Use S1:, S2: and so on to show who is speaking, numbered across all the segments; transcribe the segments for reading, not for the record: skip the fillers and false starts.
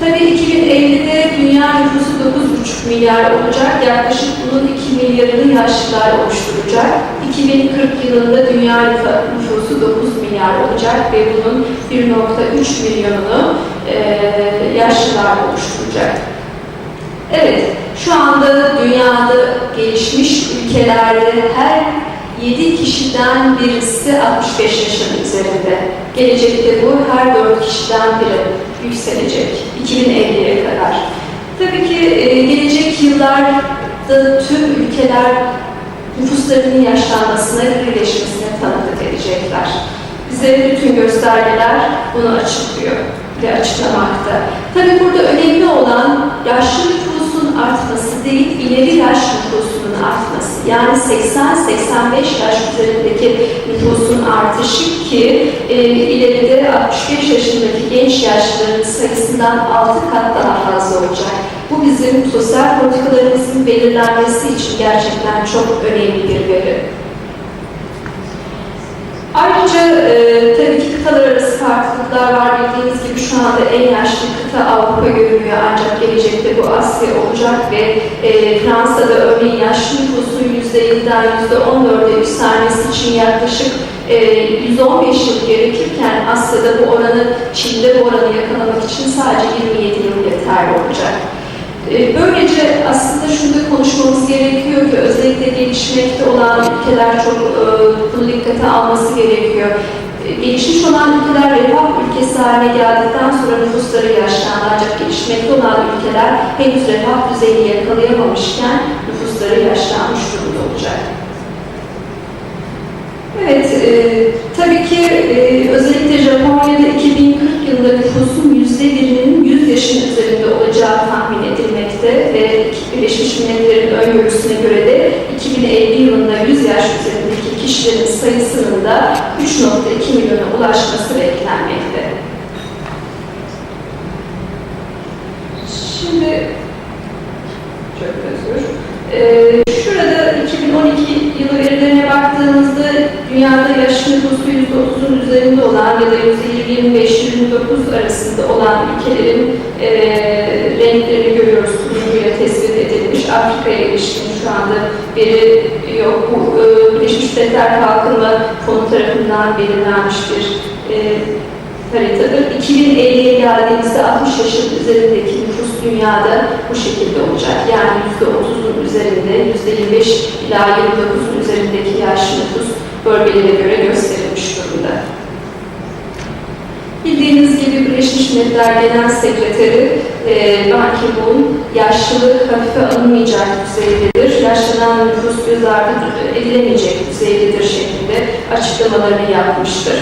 S1: Tabii 2050'de dünya nüfusu 9,5 milyar olacak. Yaklaşık bunun 2 milyarını yaşlılar oluşturacak. 2040 yılında dünya nüfusu 9 milyar olacak ve bunun 1,3 milyonunu yaşlılar oluşturacak. Evet, şu anda dünyada gelişmiş ülkelerde her 7 kişiden birisi 65 yaşın üzerinde. Gelecekte bu her 4 kişiden biri yükselecek 2050'ye kadar. Tabii ki gelecek yıllarda tüm ülkeler nüfuslarının yaşlanmasına, iyileşmesine tanıklık edecekler. Bize bütün göstergeler bunu açıklıyor ve açıklamakta. Tabii burada önemli olan yaşlı nüfusun artması değil, ileri yaş nüfusunun artması. Yani 80-85 yaş üzerindeki nüfusun artışı ki ileride 65 yaşındaki genç yaşlıların sayısından 6 kat daha fazla olacak. Bu bizim sosyal politikalarımızın belirlenmesi için gerçekten çok önemli bir veri. Ayrıca tabii ki kıtalar arası farklılıklar var. Bildiğiniz gibi şu anda en yaşlı kıta Avrupa görünüyor, ancak gelecekte bu Asya olacak ve Fransa'da örneğin yaşlı nüfusun %7'den %14'e yükselmesi için yaklaşık 115 yıl gerekirken Asya'da bu oranı, Çin'de bu oranı yakalamak için sadece 27 yıl yeterli olacak. Böylece aslında şunu da konuşmamız gerekiyor ki özellikle gelişmekte olan ülkeler çok bunu dikkate alması gerekiyor. Gelişmiş olan ülkeler refah ülkesi haline geldikten sonra nüfusları yaşlandı, ancak gelişmekte olan ülkeler henüz refah düzeyini yakalayamamışken nüfusları yaşlanmış durumda olacak. Evet, tabii ki özellikle Japonya'da 2040 yılında nüfusun %1'inin 100 yaşın üzerinde olacağı tahmin edilmekte ve Birleşmiş Milletler'in öngörüsüne göre de 2050 yılında 100 yaş üzerindeki kişilerin sayısının da 3,2 milyona ulaşması beklenmekte. Şimdi, çok özür. Şurada 2012 yılı verilerine baktığımızda dünyada yaşlı nüfusu %30'un üzerinde olan ya da %25-29 arasında olan ülkelerin renklerini görüyoruz. Turuncuyla tespit edilmiş. Afrika'ya ilişkin şu anda veri yok. Bu Birleşmiş Milletler Kalkınma Fonu tarafından belirlenmiş bir haritadır. 2050'ye geldiğimizde 60 yaşın üzerindeki nüfus dünyada bu şekilde olacak. Yani %30'un üzerinde, %25 ila 29'un üzerindeki yaşlı nüfus bölgelere göre gösterilmiş durumda. Bildiğiniz gibi Birleşmiş Milletler Genel Sekreteri Ban Ki-moon, yaşlılık hafife alınmayacak düzeydedir, yaşlanan nüfus göz ardı edilemeyecek düzeydedir şeklinde açıklamalarını yapmıştır.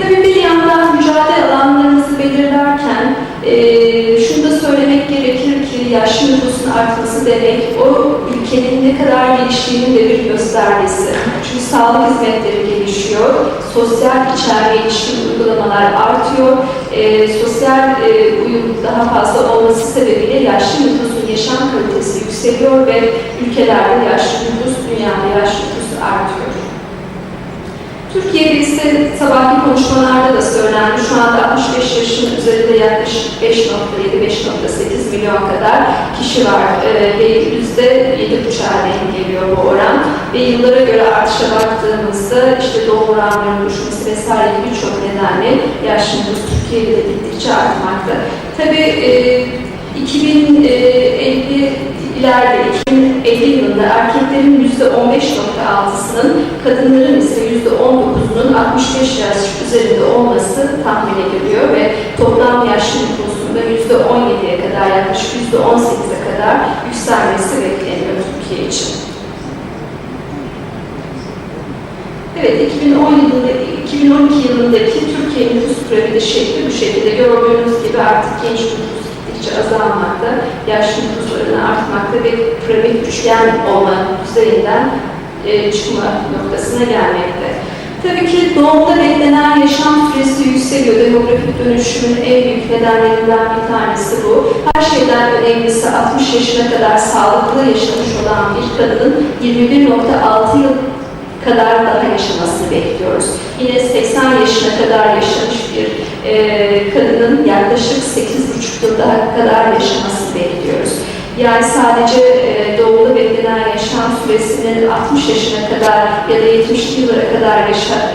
S1: Tabii bir yandan mücadele alanlarımızı belirlerken şunu da söylemek gerekir ki yaşlı nüfusun artması demek o ülkenin ne kadar geliştiğinin de bir göstergesi. Çünkü sağlık hizmetleri gelişiyor, sosyal içeriğe ilişkin uygulamalar artıyor, sosyal uyum daha fazla olması sebebiyle yaşlı nüfusun yaşam kalitesi yükseliyor ve ülkelerde yaşlı nüfus, dünyada yaşlı nüfus artıyor. Türkiye'de ise sabahki konuşmalarda da söylendi. Şu anda 65 yaşın üzerinde yaklaşık 5,7-5,8 milyon kadar kişi var ve %7,5'a denk geliyor bu oran. Ve yıllara göre artışa baktığımızda işte doğum oranlarının düşmesi vesaire birçok nedenle yaşlı nüfus Türkiye'de de gittikçe artmakta. Tabii 2050 yılında erkeklerin %15,6'sının, kadınların ise %19'unun 65 yaş üzerinde olması tahmin ediliyor ve toplam yaşlı nüfusunda %17'ye kadar, yaklaşık %18'e kadar yükselmesi bekleniyor Türkiye için. Evet, 2012 yılındaki Türkiye nüfus piramidi şekli bu şekilde. Gördüğünüz gibi artık genç nüfus azalmakta, yaşlı nüfus oranı artmakta ve piramit üçgen olma düzeyinden çıkma noktasına gelmekte. Tabii ki doğumda beklenen yaşam süresi yükseliyor. Demografik dönüşümün en büyük nedenlerinden bir tanesi bu. Her şeyden önemlisi 60 yaşına kadar sağlıklı yaşamış olan bir kadının 21,6 yıl kadar daha yaşamasını bekliyoruz. Yine 80 yaşına kadar yaşamış bir kadının yaklaşık 8,5 yıl daha kadar yaşamasını bekliyoruz. Yani sadece doğumda beklenen yaşam süresinin 60 yaşına kadar ya da 70 yıllara kadar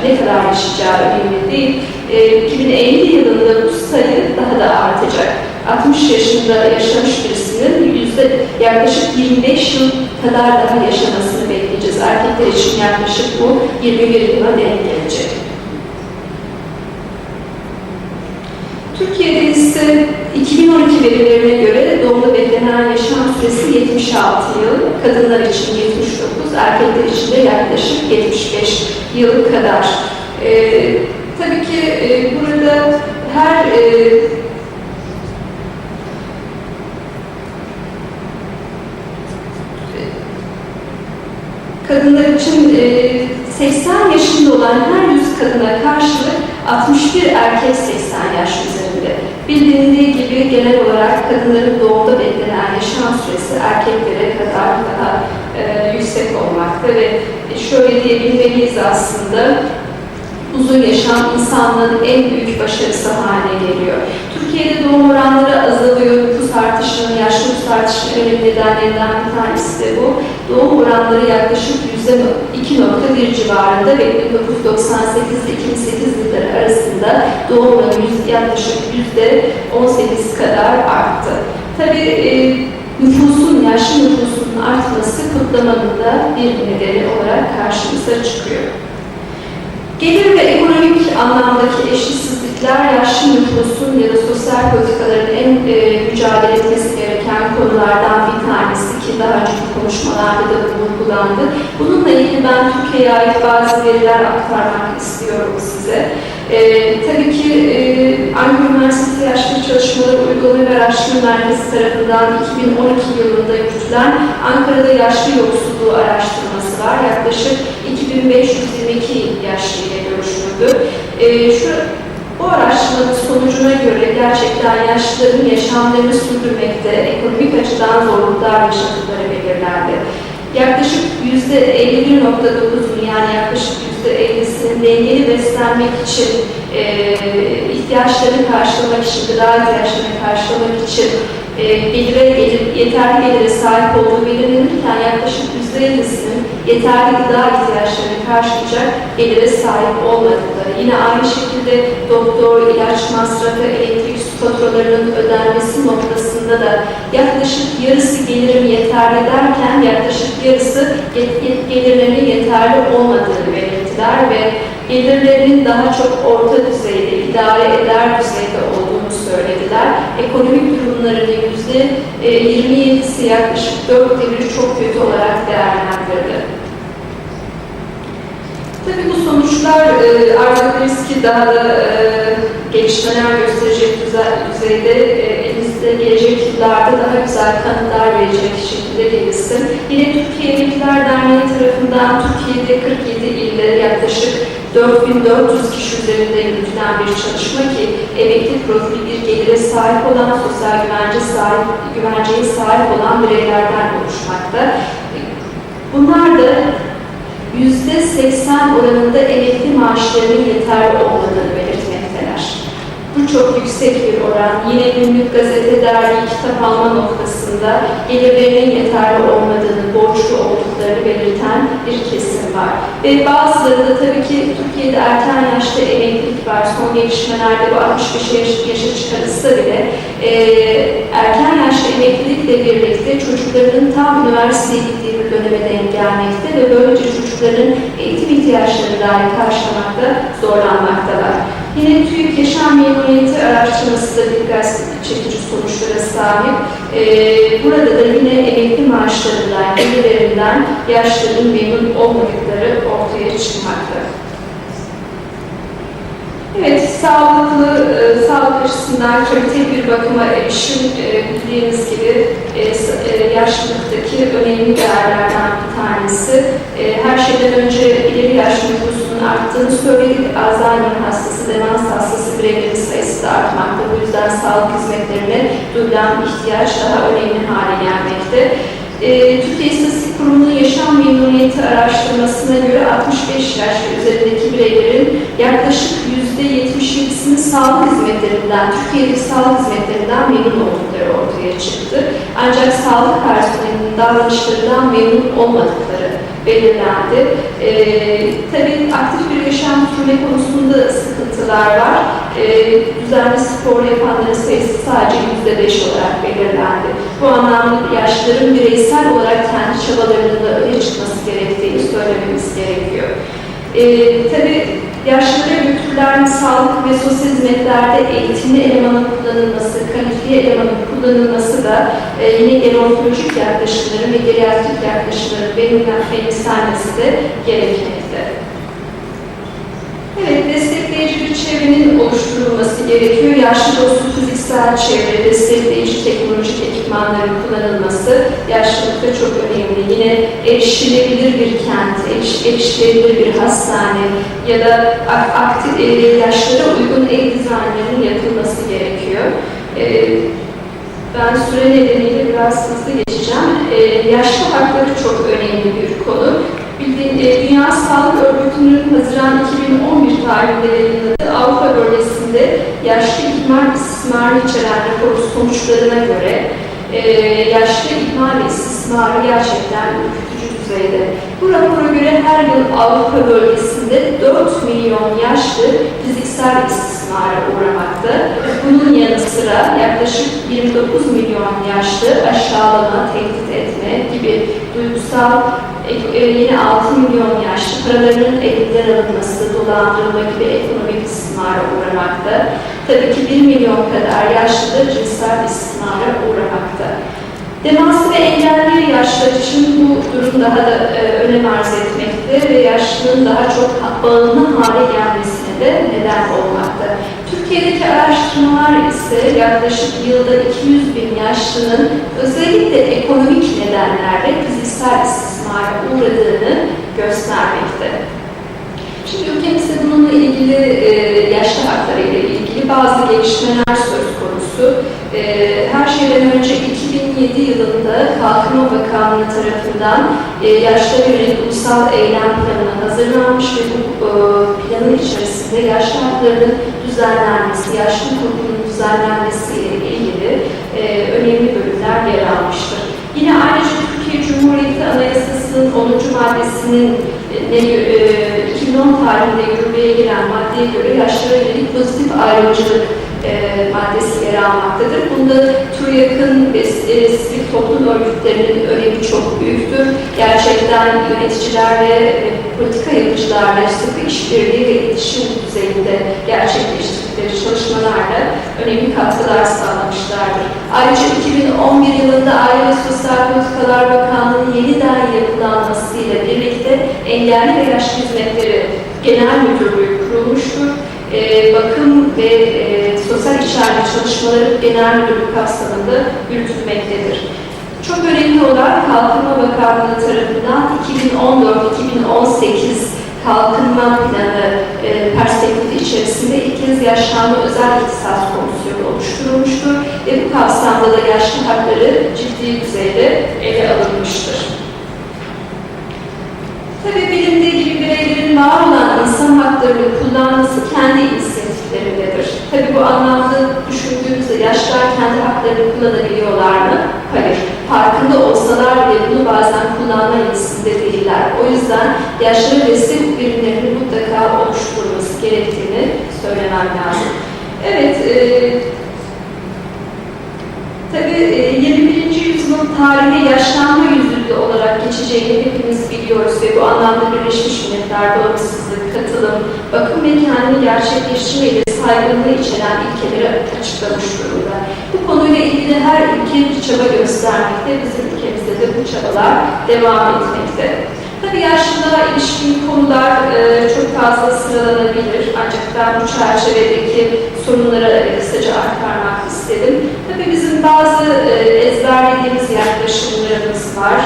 S1: ne kadar yaşayacağı önemli değil. 2050 yılında bu sayı daha da artacak. 60 yaşında yaşamış birisinin yaklaşık 25 yıl kadar daha yaşamasını bekleyeceğiz. Erkekler için yaklaşık bu 21 yıla denk gelecek. Türkiye'de ise 2012 verilerine göre doğumda beklenen yaşam süresi 76 yıl, kadınlar için 79, erkekler için de yaklaşık 75 yıl kadar. Tabii ki burada her kadınlar için 80 yaşında olan her 100 kadına karşılık 61 erkek 80 yaş üzerinde. Bilindiği gibi genel olarak kadınların doğumda beklenen yaşam süresi erkeklere kadar daha yüksek olmakta ve şöyle diyebilmeliyiz aslında, uzun yaşam insanlığın en büyük başarısı haline geliyor. Türkiye'de doğum oranları azalıyor. Nüfus artışının, yaşlı nüfus artışının önemli nedenlerinden bir tanesi de bu. Doğum oranları yaklaşık %2.1 civarında ve 1998 ile 2008 yılları arasında doğum oranı yaklaşık %18 kadar arttı. Tabii yaşlı nüfusunun artması kutlamanın da bir nedeni olarak karşımıza çıkıyor. Gelir ve ekonomik anlamdaki eşitsizlikler yaşlı nüfusun ya da sosyal politikaların en mücadele etmesi gereken konulardan bir tanesi ki daha önceki konuşmalarda da vurgulandı. Bununla ilgili ben Türkiye'ye ait bazı veriler aktarmak istiyorum size. Tabii ki Ankara Üniversitesi Yaşlı Çalışmaları Uygulama ve Araştırma Merkezi tarafından 2012 yılında yürütülen Ankara'da yaşlı yoksulluğu araştırması var. Yaklaşık 2522 yaşlıyla görüşüldü. Bu araştırmanın sonucuna göre gerçekten yaşlıların yaşamlarını sürdürmekte ekonomik açıdan zorluklar yaşadıkları belirlendi. Yaklaşık %51.9'un yani yaklaşık %50'sinin dengeli beslenmek için, ihtiyaçlarını karşılamak için, gıda ihtiyaçlarını karşılamak için yeterli gelire sahip olduğu belirlenirken yaklaşık %50'sinin yeterli gıda ihtiyaçlarını karşılayacak gelire sahip olmadıkları. Yine aynı şekilde doktor, ilaç masrafı, elektrik, su faturalarının ödenmesi noktasında da yaklaşık yarısı gelirim yeterli derken yaklaşık yarısı gelirlerinin yeterli olmadığını belirttiler ve gelirlerinin daha çok orta düzeyde, idare eder düzeyde olduğunu söylediler. Ekonomik durumlarının %27'si yaklaşık 1/4 çok kötü olarak değerlendirdi. Tabii bu sonuçlar arz ederiz ki daha da gelişmeler gösterecek düzeyde elimizde gelecek yıllarda daha güzel kanıtlar verecek şekilde gelirsin. Yine Türkiye Emekliler Derneği tarafından Türkiye'de 47 ilde yaklaşık 4400 kişi üzerinde yürütülen bir çalışma ki emekli profili bir gelire sahip olan, sosyal güvenceye sahip olan bireylerden oluşmakta. Bunlar da %80 oranında emekli maaşlarının yeterli olmadığını belirtmekteler. Bu çok yüksek bir oran. Yine günlük gazete, dergi, kitap alma noktasında gelirlerinin yeterli olmadığını, borçlu olduklarını belirten bir kesim var. Ve bazıları da tabii ki Türkiye'de erken yaşta emeklilik var. Son gelişmelerde bu 65 yaşa çıkarılsa bile erken yaşta emeklilikle birlikte çocuklarının tam üniversiteye gittiği bir döneme denk gelmekte ve böylece çocukların eğitim ihtiyaçlarını dahi karşılamakta zorlanmaktalar. Yine TÜYAK Yaşam Memnuniyeti araştırması da dikkat çekici sonuçlara sahip. Burada da yine emekli maaşlarından, gelirlerinden yaşlıların memnun olmadıkları ortaya çıkmakta. Evet, sağlık açısından kaliteli bir bakıma erişim bildiğiniz gibi yaşlılıktaki önemli değerlerden bir tanesi. Her şeyden önce ileri yaş nüfusunun arttığını söyledik. Alzheimer hastası, demans hastası bireylerin sayısı da artmakta. Bu yüzden sağlık hizmetlerine duyulan ihtiyaç daha önemli hale gelmekte. Türkiye İstatistik Kurumu'nun yaşam memnuniyeti araştırmasına göre 65 yaş ve üzerindeki bireylerin yaklaşık %77'sinin sağlık hizmetlerinden, Türkiye'deki sağlık hizmetlerinden memnun oldukları ortaya çıktı. Ancak sağlık personelinin davranışlarından memnun olmadıkları belirlendi. Tabii aktif bir yaşam sürme konusunda sıkıntılar var. Düzenli spor yapanların sayısı sadece %5 olarak belirlendi. Bu anlamda yaşlıların bireysel olarak kendi çabalarının da öne çıkması gerektiğini söylememiz gerekiyor. Tabii yaşlılara götürülen sağlık ve sosyal hizmetlerde eğitimli elemanın kullanılması, kalifiye elemanın kullanılması da yine gerontolojik yaklaşımların ve geriatrik yaklaşımların benimsenmesi de gerekmekte. Evet, destekleyici bir çevrenin oluşturulması gerekiyor. Yaşlı dostu fiziksel çevre, destekleyici teknolojik ekipmanların kullanılması yaşlılıkta çok önemli. Yine erişilebilir bir kent, erişilebilir bir hastane ya da yaşlılara uygun ev dizaynlarının yapılması gerekiyor. Ben süre nedeniyle biraz hızlı geçeceğim. Yaşlı hakları çok önemli bir konu. Dünya Sağlık Örgütü'nün Haziran 2011 tarihinde yayınladığı Avrupa bölgesinde yaşlı ihmal istismarı içeren rapor sonuçlarına göre yaşlı ihmal ve istismarı gerçekten ürkütücü düzeyde. Bu rapora göre her yıl Avrupa bölgesinde 4 milyon yaşlı fiziksel istismara uğramakta. Bunun yanı sıra yaklaşık 29 milyon yaşlı aşağılama, tehdit etme gibi duygusal, yine 6 milyon yaşlı paralarının elinden alınması, dolandırılma gibi ekonomik istismara uğramakta. Tabii ki 1 milyon kadar yaşlı da cinsel istismara uğramakta. Demanslı ve engelli yaşlılar için bu durum daha da önem arz etmekte ve yaşlının daha çok bağımlı hale gelmesine de neden olmakta. Türkiye'deki araştırmalar ise yaklaşık yılda 200 bin yaşlının özellikle ekonomik nedenlerle fiziksel istismara uğradığını göstermekte. Şimdi ülkemizde bununla ilgili, yaşlı hakları ile ilgili bazı gelişmeler söz konusu. Her şeyden önce 2007 yılında Kalkınma Bakanlığı tarafından yaşlılara yönelik ulusal eylem planı hazırlanmış ve bu planın içerisinde yaşlı haklarının düzenlenmesi, yaşlı hukukunun düzenlenmesi ile ilgili önemli bölümler yer almıştır. Yine ayrıca Türkiye Cumhuriyeti Anayasası'nın 10. maddesinin 2010 tarihinde yürürlüğe giren maddeye göre yaşlılara yönelik pozitif ayrımcılık maddesi yer almaktadır. Bunda TÜRYAK'ın ve sivil toplum örgütlerinin önemi çok büyüktür. Gerçekten yöneticilerle, politika yapıcılarla sıkı işbirliği ve iletişim düzeyinde gerçekleştirdikleri çalışmalarla önemli katkılar sağlamışlardır. Ayrıca 2011 yılında Aile ve Sosyal Politikalar Bakanlığı'nın yeniden yapılanmasıyla birlikte Engelli ve Yaşlı Hizmetleri Genel Müdürlüğü kurulmuştur. Bakım ve sosyal içeride çalışmaları genel müdürlük kapsamında yürütülmektedir. Çok önemli olarak Kalkınma Bakanlığı tarafından 2014-2018 Kalkınma Planı perspektifi içerisinde ilk kez yaşlanma özel ihtisas komisyonu oluşturulmuştur ve bu kapsamda da yaşlı hakları ciddi düzeyde ele alınmıştır. Tabii bilindiği gibi bireylerin var olan insan haklarını kullanması kendi inisiyatiflerindedir. Tabii bu anlamda düşündüğümüzde yaşlılar kendi haklarını kullanabiliyorlar mı? Hayır. Farkında olsalar bile bunu bazen kullanma yetisinde değiller. O yüzden yaşlılara destek birimlerinin mutlaka oluşturulması gerektiğini söylemem lazım. Evet, tabii 21. yüzyılın tarihe yaşlanma yüzyılı olarak geçeceğini hepimiz biliyoruz ve bu anlamda Birleşmiş Milletler bağımsızlık, katılım, bakım ve kendini gerçekleştirme ile saygınlığı içeren ilkeleri açıklamış durumda. Bu konuyla ilgili her ülke bir çaba göstermekte, bizim ülkemizde de bu çabalar devam etmekte. Tabii yaşlılığa ilişkin konular çok fazla sıralanabilir ancak ben bu çerçevedeki sorunlara kısaca aktarmak istedim. Tabii bizim bazı ezberlediğimiz yaklaşımlarımız var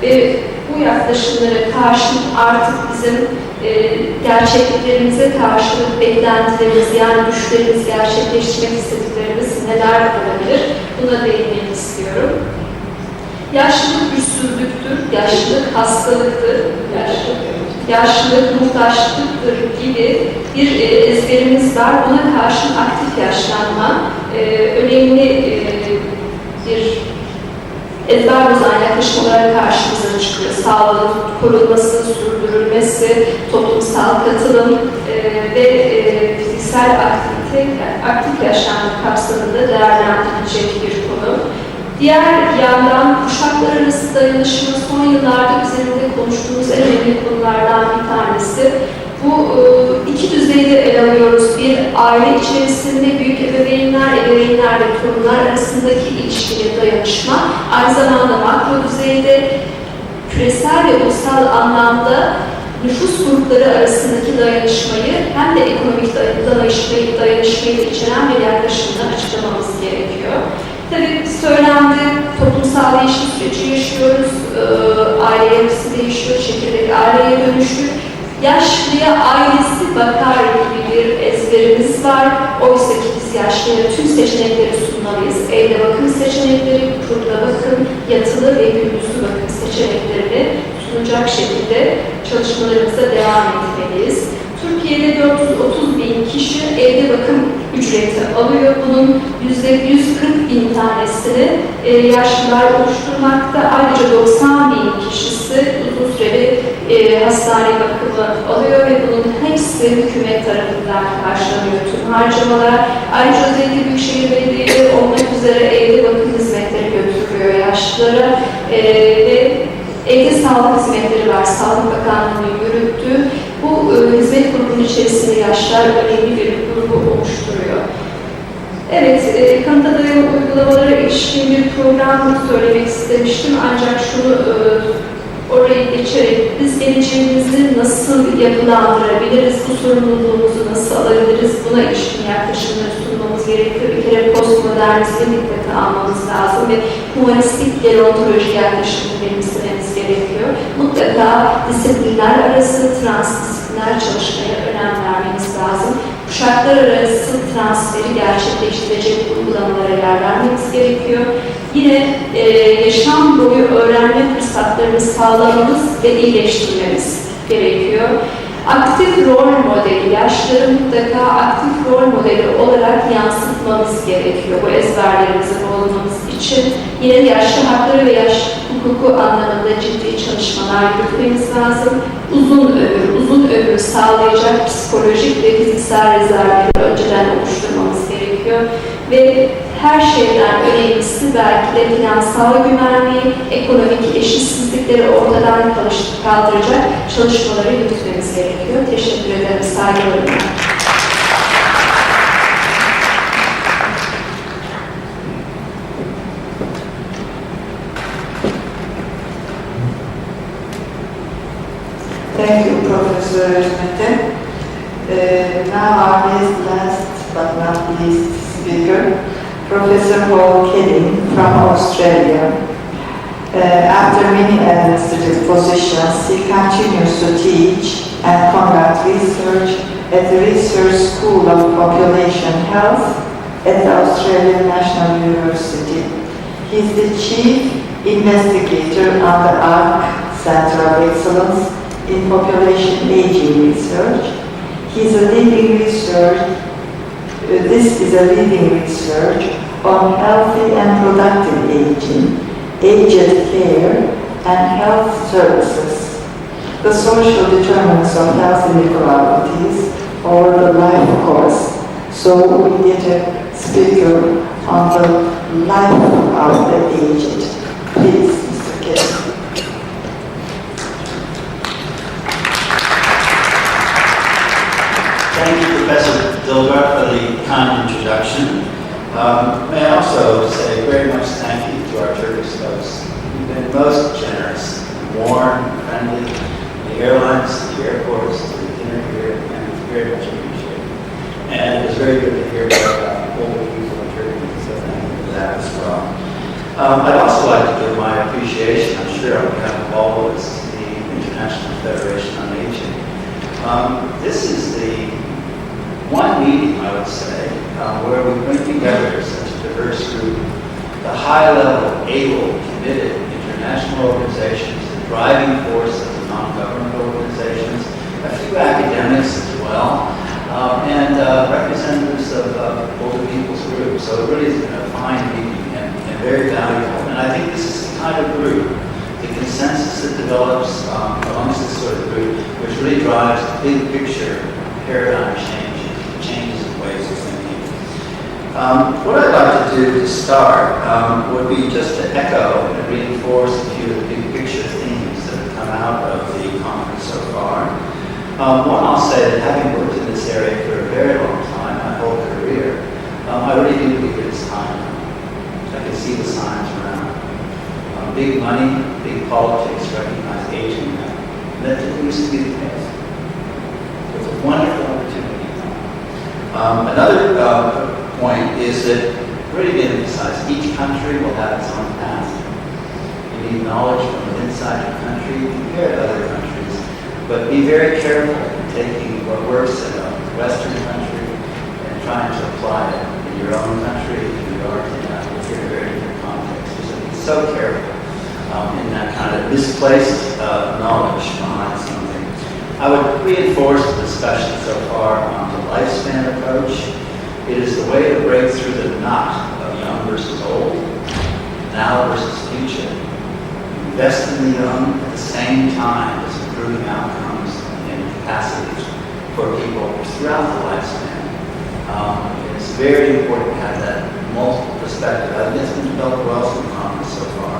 S1: ve bu yaklaşımlara karşılık artık bizim gerçekliklerimize karşılık beklentilerimiz yani düşlerimiz, gerçekleştirmek istediklerimiz neler olabilir? Buna değinmek istiyorum. Yaşlılık güçsüzlüktür, yaşlılık hastalıktır, yaşlılık muhtaçlıktır gibi bir ezberimiz var. Buna karşın aktif yaşlanma önemli bir ezber bozan yaklaşımlara karşımıza çıkıyor. Sağlığın korunması, sürdürülmesi, toplumsal katılım ve fiziksel aktif yaşlanma kapsamında değerlendirilecek bir konu. Diğer yandan kuşaklar arası dayanışma son yıllarda üzerinde konuştuğumuz en önemli konulardan bir tanesi. Bu iki düzeyde ele alıyoruz. Bir, aile içerisinde büyük ebeveynler ve torunlar arasındaki ilişkili dayanışma. Aynı zamanda makro düzeyde küresel ve ulusal anlamda nüfus grupları arasındaki dayanışmayı hem de ekonomik dayanışmayı içeren bir yaklaşımla açıklamamız gerekiyor. Tabii söylendi, toplumsal değişim süreci yaşıyoruz, aile yapısı değişiyor, çekirdek aileye dönüşü. Yaşlıya ailesi bakar gibi bir ezberimiz var. Oysa ki biz yaşlıya tüm seçenekleri sunmalıyız. Evde bakım seçenekleri, kurda bakım, yatılı ve gündüzlü bakım seçeneklerini sunacak şekilde çalışmalarımıza devam etmeliyiz. Türkiye'de 430 bin kişi evde bakım ücreti alıyor. Bunun %140 bin tanesini yaşlılar oluşturmakta. Ayrıca 90 bin kişisi uzun süreli hastane bakımı alıyor ve bunun hepsi hükümet tarafından karşılanıyor tüm harcamalar. Ayrıca özellikle büyükşehir belediyeleri olmak üzere evde bakım hizmetleri götürüyor yaşlılara ve evde sağlık hizmetleri var. Sağlık Bakanlığı'nın yürüttüğü bu hizmet grubunun içerisinde yaşlılar önemli bir grubu oluşturuyor. Evet, kanıta dayalı uygulamalara ilişkin bir program söylemek istemiştim. Ancak şunu orayı geçerek biz geleceğimizi nasıl yapılandırabiliriz, bu sorumluluğumuzu nasıl alabiliriz, buna ilişkin yaklaşımları sunmamız gerekiyor. Bir kere postmodernizmi dikkate almamız lazım ve humanistik gerontolojik yaklaşımı benimsememiz gerekiyor. Mutlaka disiplinler arası transdisipliner çalışmaya önem vermemiz lazım. Kuşaklar arası transferi gerçekleştirecek uygulamalara yer vermemiz gerekiyor. Yine yaşam boyu öğrenme fırsatlarını sağlamamız ve iyileştirmemiz gerekiyor. Aktif rol modeli, yaşlıları mutlaka aktif rol modeli olarak yansıtmamız gerekiyor bu ezberlerimizi bozmamız için. Yine yaşlı hakları ve yaşlı hukuku anlamında ciddi çalışmalar yürütmemiz lazım. Uzun ömür sağlayacak psikolojik ve fiziksel rezervleri önceden oluşturmamız gerekiyor. Ve her şeyden önemlisi belki de finansal güvenliği, ekonomik eşitsizlikleri ortadan kaldıracak çalışmaları yürütmemiz gerekiyor. Teşekkür ederim, saygılarımla.
S2: Thank you, Professor Mete. Now our last but not least speaker, Professor Paul Kelly from Australia. After many administrative positions, he continues to teach and conduct research at the Research School of Population Health at the Australian National University. He is the chief investigator on the ARC Center of Excellence in Population Aging Research. This is a leading research on healthy and productive aging, aged care, and health services, the social determinants of health inequalities, or the life course. So we get a speaker on the life of the aged. Please, Mr. Kelly.
S3: Thank you, Professor Dilbert, for the kind introduction. May I also say very much thank you to our Turkish hosts. You've been most generous, warm, friendly, the airlines, the airports, the dinner here, and very much appreciated. And it was very good to hear about older people in Turkey, so thank you for that as well. I'd also like to give my appreciation, I'm sure on behalf of all of us, to the International Federation on Aging. This is the one meeting, I would say, where we bring together such a diverse group, the high-level, able, committed international organizations, the driving force of the non-government organizations, a few academics as well, and representatives of older people's groups. So it really has been a fine meeting and very valuable. And I think this is the kind of group, the consensus that develops amongst this sort of group, which really drives the big picture paradigm changes in ways of thinking. What I'd like to do to start would be just to echo and reinforce a few of the big picture themes that have come out of the conference so far. One, I'll say that having worked in this area for a very long time, my whole career, I really do believe it is time. I can see the signs around. Big money, big politics recognize aging now. That didn't used to be the case. It was a wonderful opportunity. Another point is that, really to emphasize, each country will have its own path. You need knowledge from inside your country, compare to other countries. But be very careful in taking what works in a Western country and trying to apply it in your own country, in New York, in a very different context. So be so careful in that kind of misplaced knowledge behind something. I would reinforce the discussion so far on the lifespan approach. It is the way to break through the knot of young versus old, now versus future. Invest in the young at the same time as improving outcomes and capacities for people throughout the lifespan. It's very important to have that multiple perspective. I think it's been developed well from the conference so far.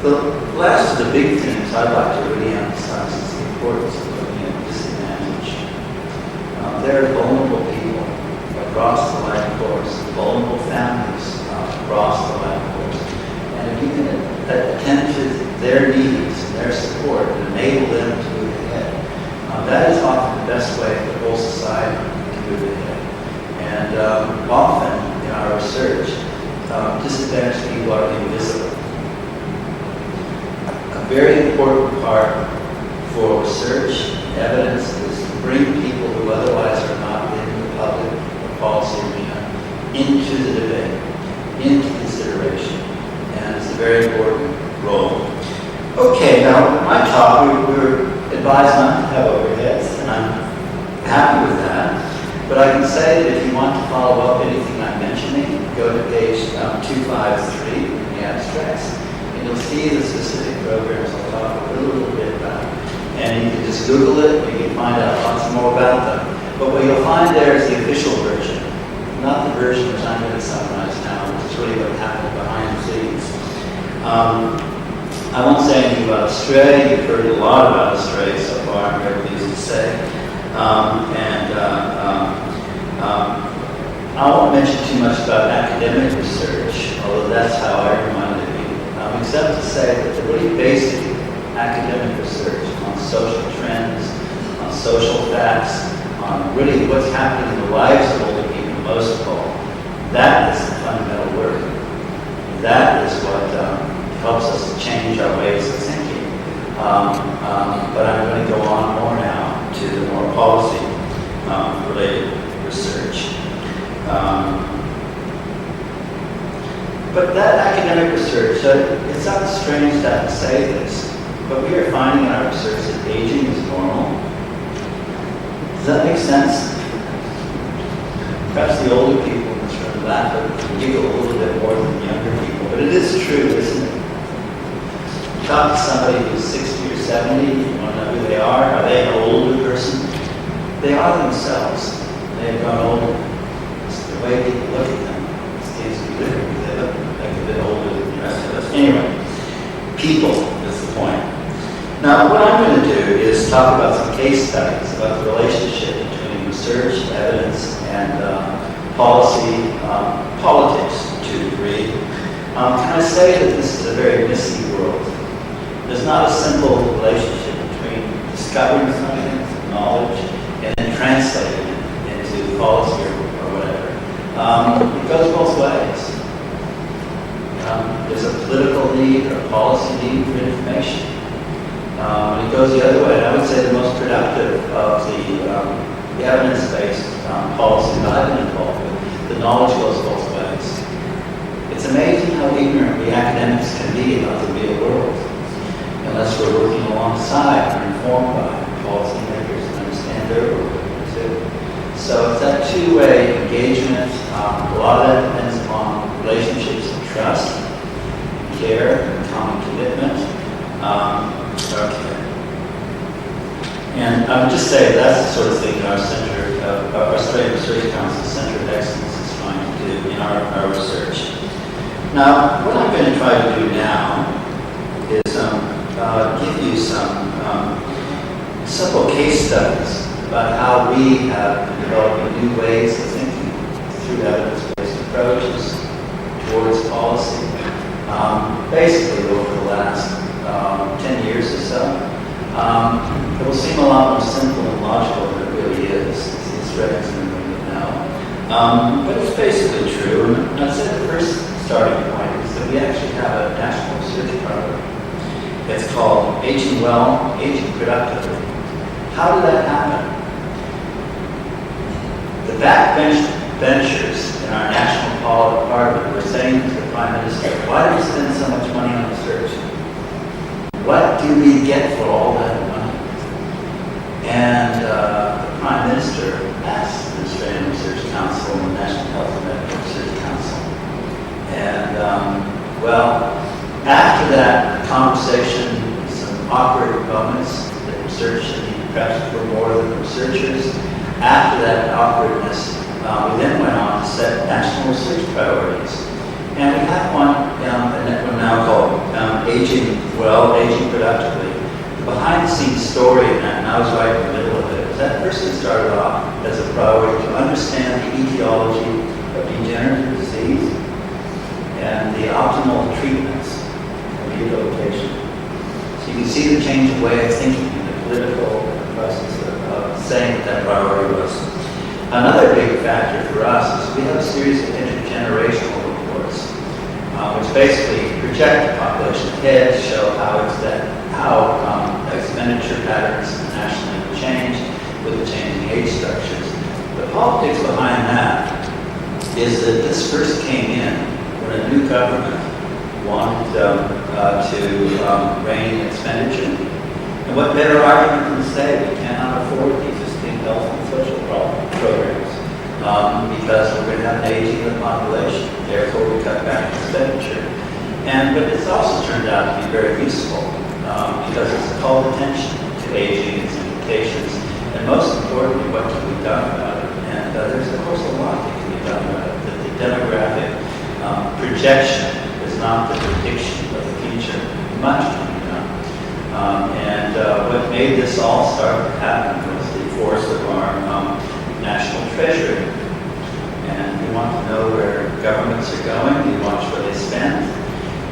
S3: The last of the big things I'd like to really emphasize is the importance of looking at disadvantage. There are vulnerable people across the life course, vulnerable families across the life course. And if you can attend to their needs and their support and enable them to move ahead, that is often the best way for the whole society to move ahead. And often in our research, disadvantaged people are invisible. A very important part for research and evidence is to bring people who otherwise are not in the public or policy arena into the debate, into consideration. And it's a very important role. Okay, now my talk, we were advised not to have overheads, and I'm happy with that. But I can say that if you want to follow up anything I'm mentioning, go to page 253 in the abstracts, and you'll see the specific programs I'll talk a little bit about. And you can just Google it, and you can find out lots more about them. But what you'll find there is the official version, not the version which I'm going to summarize now, which is really what happened behind the scenes. I won't say anything about Australia. You've heard a lot about Australia so far, I'm very pleased to say. I won't mention too much about academic research, although that's how I reminded you, except to say that the really basic academic research on social trends, on social facts, on really what's happening in the lives of older people most of all, that is the fundamental work. That is what helps us to change our ways of thinking. But I'm going to go on more now to the more policy-related research. But that academic research, it sounds strange to have to say this, but we are finding in our research that aging is normal. Does that make sense? Perhaps the older people in this room laugh and giggle a little bit more than the younger people, but it is true, isn't it? Talk to somebody who's 60 or 70, you want to know who they are they an older person? They are themselves. They have grown older. It's the way people look at them. It seems to be different. They look like a bit older than the rest of us. Anyway, people is the point. Now, what I'm going to do is talk about some case studies about the relationship between research, evidence, and politics to a degree. Can I say that this is a very messy world? There's not a simple relationship between discovering something, knowledge, and then translating it into policy or whatever. It goes both ways. There's a political need or a policy need for information. It goes the other way. And I would say the most productive of the evidence-based policy that I've been involved with, the knowledge goes both ways. It's amazing how ignorant we academics can be about the real world. unless we're working alongside or informed by policymakers and understand their role too. So it's that two-way engagement. A lot of that depends upon relationships of trust, care, and common commitment. Okay. And I would just say that's the sort of thing our Center, our Australian Research Council Center of Excellence is trying to do in our research. Now, what I'm going to try to do now is give you some simple case studies about how we have been developing new ways of thinking through evidence-based approaches towards policy. Basically, over the last 10 years or so. It will seem a lot more simple and logical than it really is. It's reference in the room now. But it's basically true. And I'd say the first starting point is that we actually have a national research program. It's called Aging Well, Aging Productively. How did that happen? The backbenchers in our national parliament were saying to the Prime Minister, why do we spend so much money on research? What do we get for all that money? And the Prime Minister asked the Australian Research Council and the National Health and Medical Research Council. And, well, after that conversation, some awkward moments, that research perhaps were more than the researchers. After that awkwardness, we then went on to set national research priorities. And we have one that we're now called Aging Well, Aging Productively. The behind-the-scenes story in that, and I was right in the middle of it, was that person started off as a priority to understand the etiology of degenerative disease and the optimal treatments and rehabilitation. So you can see the change of way of thinking in the political process of saying what that priority was. Another big factor for us is we have a series of intergenerational reports, which basically project the population ahead, show how expenditure patterns nationally will change with the changing age structures. The politics behind that is that this first came in when a new government wanted to rein in expenditure. And what better argument than say we cannot afford the existing health and social programs because we're going to have an aging of the population. Therefore, we cut back expenditure. But it's also turned out to be very useful because it's called attention to aging, its implications, and most importantly, what can be done about it. And there's, of course, a lot that can be done about it. The demographic projection is not the prediction of the future. Much can be done. What made this all start to happen was the force of our national treasury. And we want to know where governments are going. We watch where they spend.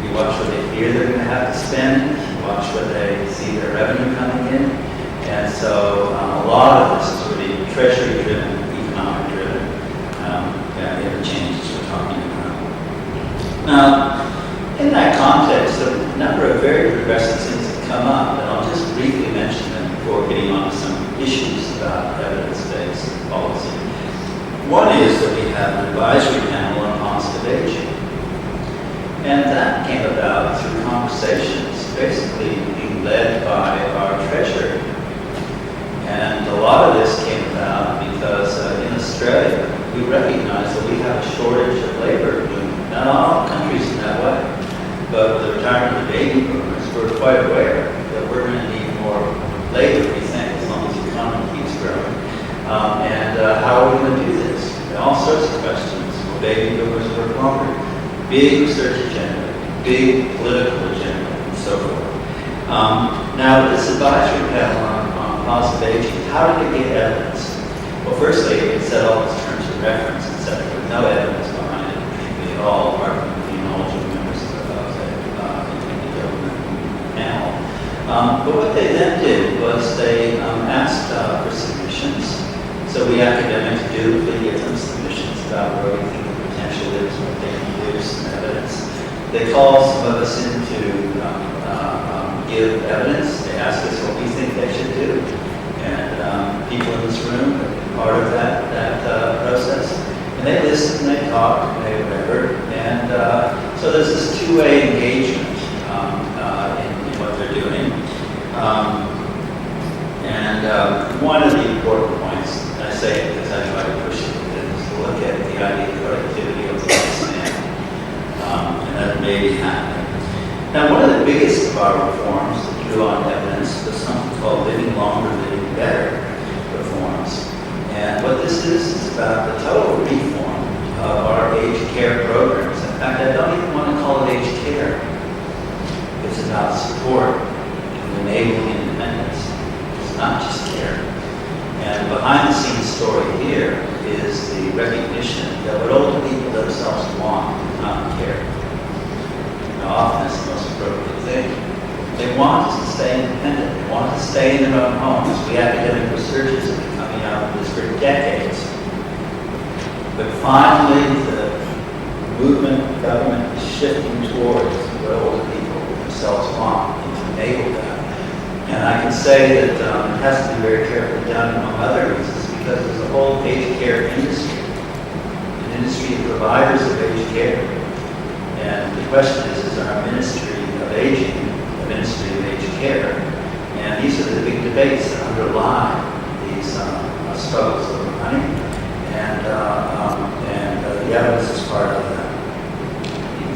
S3: We watch where they fear they're going to have to spend. We watch where they see their revenue coming in. And so a lot of this is really treasury-driven, economic-driven interchanges we're talking about. Now, in that context, a number of very progressive things have come up, and I'll just briefly mention them before getting on to some issues about evidence-based policy. One is that we have an advisory panel on positive aging. And that came about through conversations basically being led by our treasurer. And a lot of this came about because in Australia, we recognize that we have a shortage of labor. Not all countries in that way, but with the retirement of the baby boomers, we're quite aware that we're going to need more labor, we think, as long as the economy keeps growing. How are we going to do this? All sorts of questions. Will baby boomers work longer? Big research agenda, big political agenda, and so forth. Now, this advisory panel on positive aging, how did it get evidence? Well, firstly, it set all its terms of reference, etc., with no evidence behind it, particularly at all, apart from the knowledgeable members of the government panel. But what they then did was they asked for submissions. So we academics dutifully give them submissions about where we think the potential is, what they can do, some evidence. They call some of us in to give evidence. They ask us what we think they should do. And people in this room have been part of that process. And they listen, they talk, they whatever. And so there's this two-way engagement in what they're doing. may be happening. Now, one of the biggest of our reforms that drew on evidence was something called living longer, living better reforms. And what this is about the total reform of our aged care programs. In fact, I don't even want to call it aged care. It's about support and enabling independence. It's not just care. And behind the scenes story here is the recognition that what older people themselves want is not care. Now, often it's the most appropriate thing. They want us to stay independent. They want us to stay in their own homes. We academic researchers have been coming out with this for decades. But finally, the movement, the government is shifting towards what older people themselves want and to enable that. And I can say that it has to be very carefully done, among other reasons, because there's a whole aged care industry, an industry of providers of aged care. And the question is our Ministry of Aging a Ministry of Aged Care? And these are the big debates that underlie these struggles over money, and the evidence is part of that.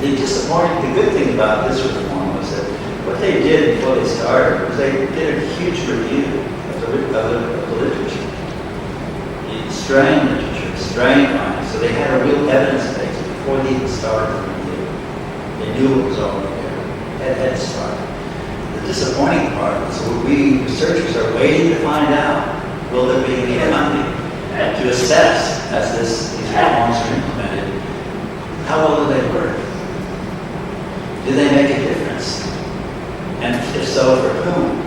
S3: The good thing about this reform was that what they did before they started was they did a huge review of the literature, the strain literature, strain findings. So they had a real evidence base before they even started the review. They knew it was already there. It had started. The disappointing part is what we researchers are waiting to find out. Will there be any funding to assess as these reforms are implemented? How well do they work? Do they make a difference? And if so, for whom?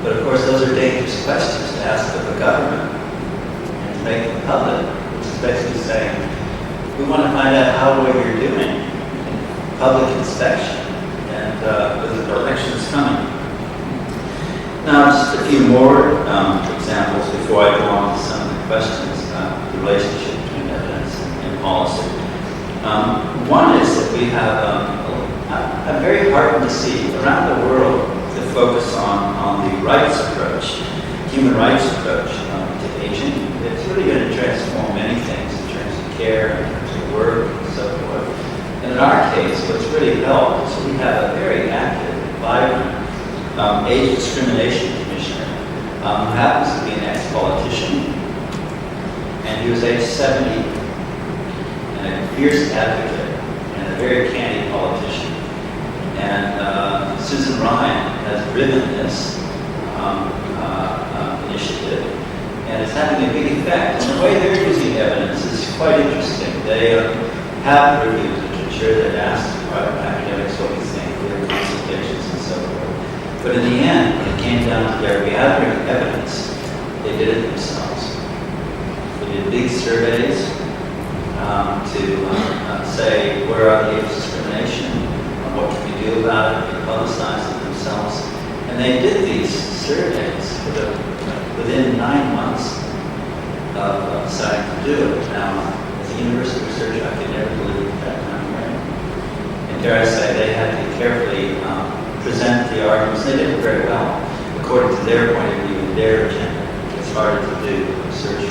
S3: But of course, those are dangerous questions to ask of the government and to make them public, which is basically saying, we want to find out how well you're doing in public inspection and with the elections coming. Now, just a few more examples before I go on to some of the questions about the relationship between evidence and policy. One is that we have, I'm very heartened to see around the world the focus on the rights approach, human rights approach to aging. It's really going to transform many things in terms of care, in terms of work, and so forth. And in our case, what's really helped is we have a very active, vibrant age discrimination commissioner who happens to be an ex-politician, and he was age 70 and a fierce advocate and a very candid politician. And Susan Ryan has driven this initiative, and it's having a big effect. And the way they're using evidence is quite interesting. They have reviewed literature that asks private academics what we think, their consultations, and so forth. But in the end, when it came down to their gathering evidence, they did it themselves. They did big surveys to say where are the age discrimination, what can we do about it. They publicized it themselves. And they did these surveys within 9 months of deciding to do it. Now, as a university researcher, I could never believe that time frame. And dare I say, they had to carefully present the arguments. They did it very well, according to their point of view and their agenda. It's harder to do research.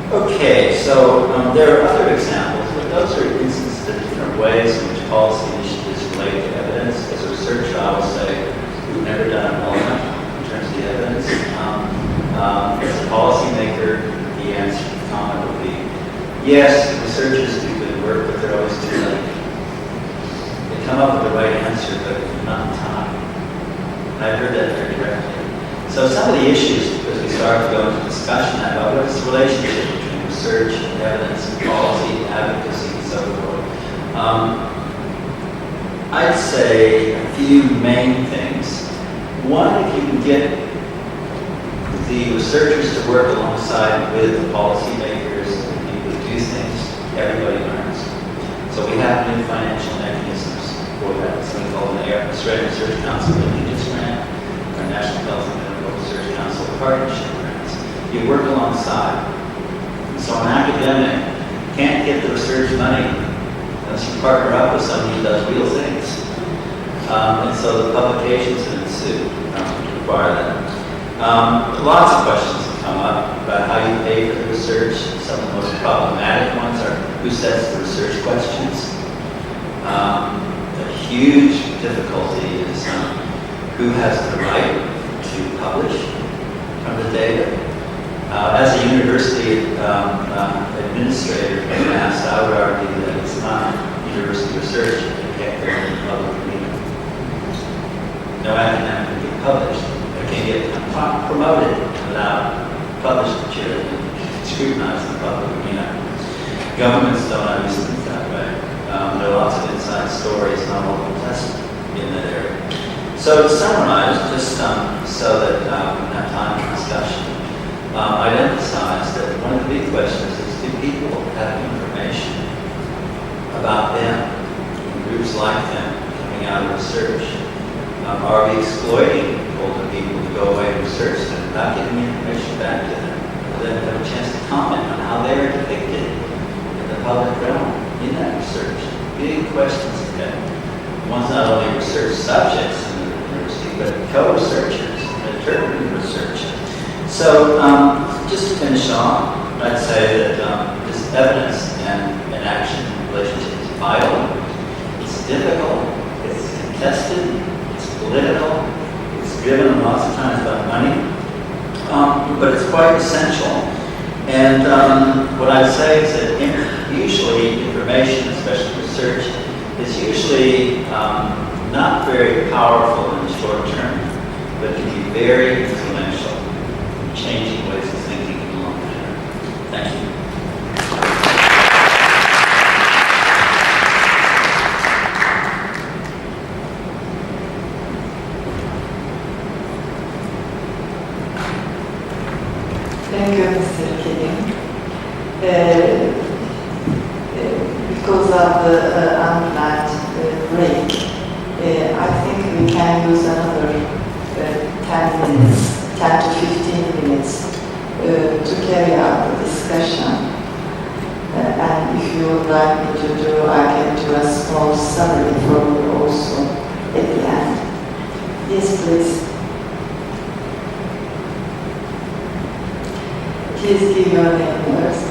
S3: Okay, so there are other examples, but those are instances of different ways in which policy initiatives relate to evidence. As a researcher, I will say we've never done it well enough in terms of the evidence. As a policymaker, the answer to the comment would be, yes, researchers do good work, but they're always too late. They come up with the right answer, but not in time. And I've heard that very directly. So some of the issues, as we start to go into discussion about what is the relationship between research, evidence, and policy, advocacy, and so forth. I'd say a few main things. One, if you can get the researchers to work alongside with the policymakers and people who do things, everybody learns. So we have new financial mechanisms for that. Something called the Australian Research Council, the Units Grant, our National Health and Medical Research Council partnership grants. You work alongside. So an academic can't get the research money unless you partner up with somebody who does real things. And so the publications that ensue require that. Lots of questions have come up about how you pay for the research. Some of the most problematic ones are who sets the research questions. huge difficulty is who has the right to publish from the data. As a university administrator in the past, I would argue that it's not university research that can't go in the public arena. No academic can get published. It can get promoted without published material and scrutinized in the public arena. Governments don't always think that way. There are lots of inside stories, not all contested in that area. So to summarize, just so that we can have time for discussion, I'd emphasize that one of the big questions is, do people have information about them, and groups like them coming out of research? Are we exploiting older people to go away and research them without giving information back to them, for them to have a chance to comment on how they are depicted in the public realm in that research? Big questions today. One's not only research subjects in the university, but co-researchers and interpreting research. So just to finish off, I'd say that this evidence and action relationship is vital. It's difficult, it's contested, it's political, it's driven lots of times by money, but it's quite essential. And what I'd say is that usually information, especially research, is usually not very powerful in the short term, but can be very influential in changing ways of thinking in the long term. Thank you.
S2: Thank you, Mr. Kedim. Because of the unplanned break, I think we can use another 10 minutes, 10 to 15 minutes to carry out the discussion. And if you would like me to do, I can do a small summary for you also at the end. Yes, please. Please give your name first.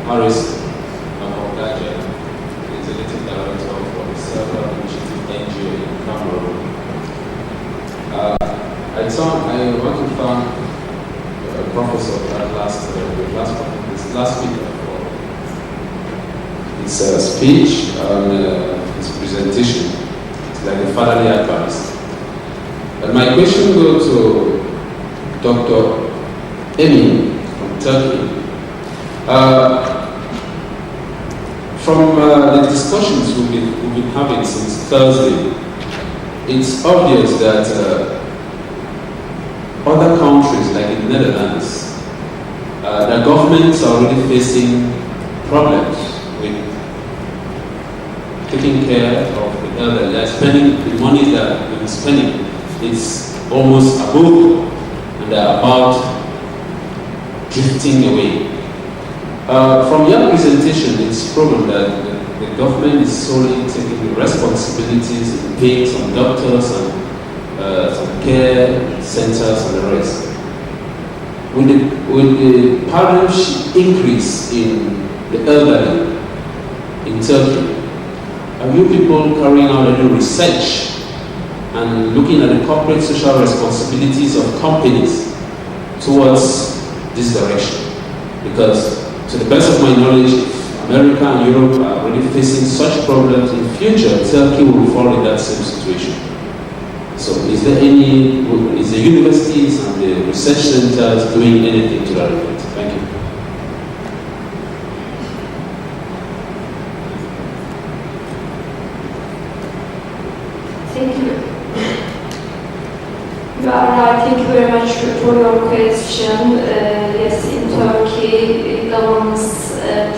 S4: Harris Makongaja is Executive Director for the Self-Help Initiative NGO in Cameroon. I want to thank Professor for that last speaker for his speech and his presentation. It's like a fatherly advice. And my question goes to Dr. Emin from Turkey. From the discussions we've been having since Thursday, it's obvious that other countries, like in the Netherlands, their governments are already facing problems with taking care of the elderly. They're spending the money that we've been spending. It's almost above, and they're about drifting away. From your presentation, it's proven that the government is solely taking the responsibilities in paying some doctors and some care centers and the rest. With the paradigm increase in the elderly in Turkey, are you people carrying out any research and looking at the corporate social responsibilities of companies towards this direction? Because to the best of my knowledge, if America and Europe are already facing such problems, in future, Turkey will fall in that same situation. So is the universities and the research centers doing anything to that effect? Thank you.
S1: Thank you. You are right. Thank you very much for your question. Yes, in Turkey, government's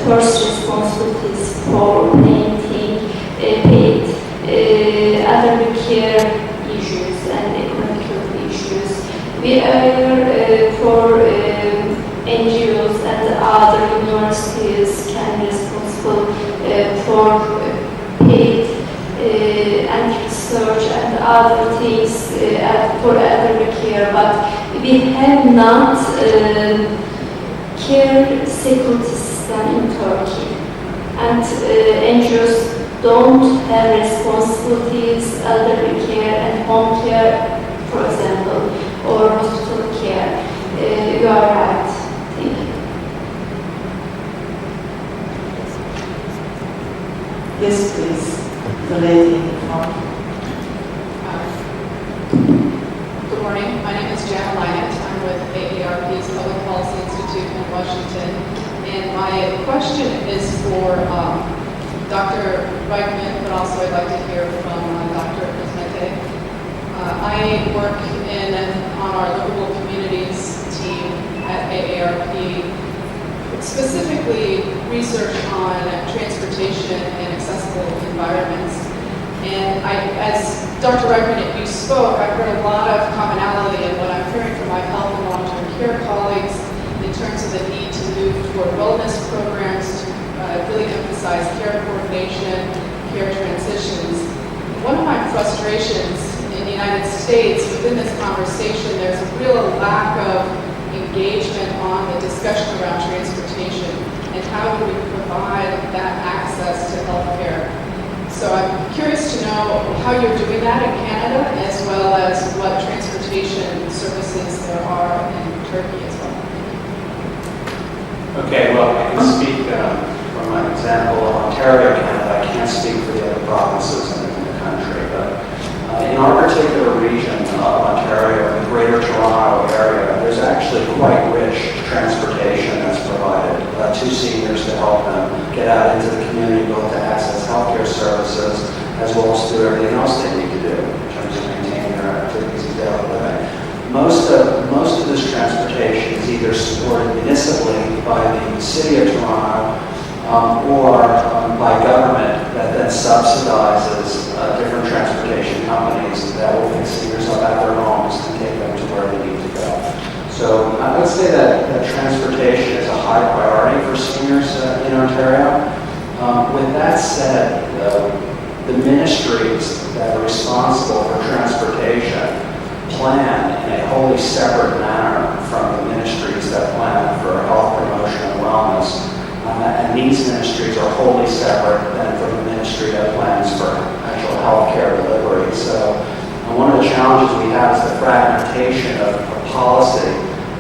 S1: first responsibilities for paid elderly care issues and economic issues. We are for NGOs and other universities can be responsible for paid and research and other things for elderly care, but we have not care security system in Turkey. and NGOs don't have responsibilities, elderly care and home care, for example, or hospital care. You are right. Thank you.
S2: Yes, please. The lady in the front.
S5: Good morning. My name is Jan Lynott. I'm with AARP's Public Policy Institute in Washington. And my question is for Dr. Reichman, but also I'd like to hear from Dr. Cosmete. I work on our livable communities team at AARP, specifically research on transportation and accessible environments. And as Dr. Reichman, you spoke, I've heard a lot of commonality in what I'm hearing from my health and long-term care colleagues in terms of the need to move toward wellness programs to really emphasize care coordination, care transitions. One of my frustrations in the United States within this conversation, there's a real lack of engagement on the discussion around transportation and how do we provide that access to health care. So I'm curious to know how you're doing that in Canada, as well as what transportation services there are in Turkey as well.
S6: Okay, well, I can speak from my example of Ontario, Canada. I can't speak for the other provinces in the country, but in our particular region of Ontario, the Greater Toronto area, there's actually quite rich transportation that's provided to seniors to help them get out into the community, both to access healthcare services as well as do everything else they need to do in terms of maintaining their activities of daily living. Most of this transportation is either supported municipally by the City of Toronto or by government that then subsidizes different transportation companies that will pick seniors up at their homes and take them to where they need to go. So I would say that transportation is a high priority for seniors in Ontario. With that said, the ministries that are responsible for transportation plan in a wholly separate manner from the ministries that plan for health promotion and wellness. And these ministries are wholly separate than from the ministry that plans for actual health care delivery. So one of the challenges we have is the fragmentation of policy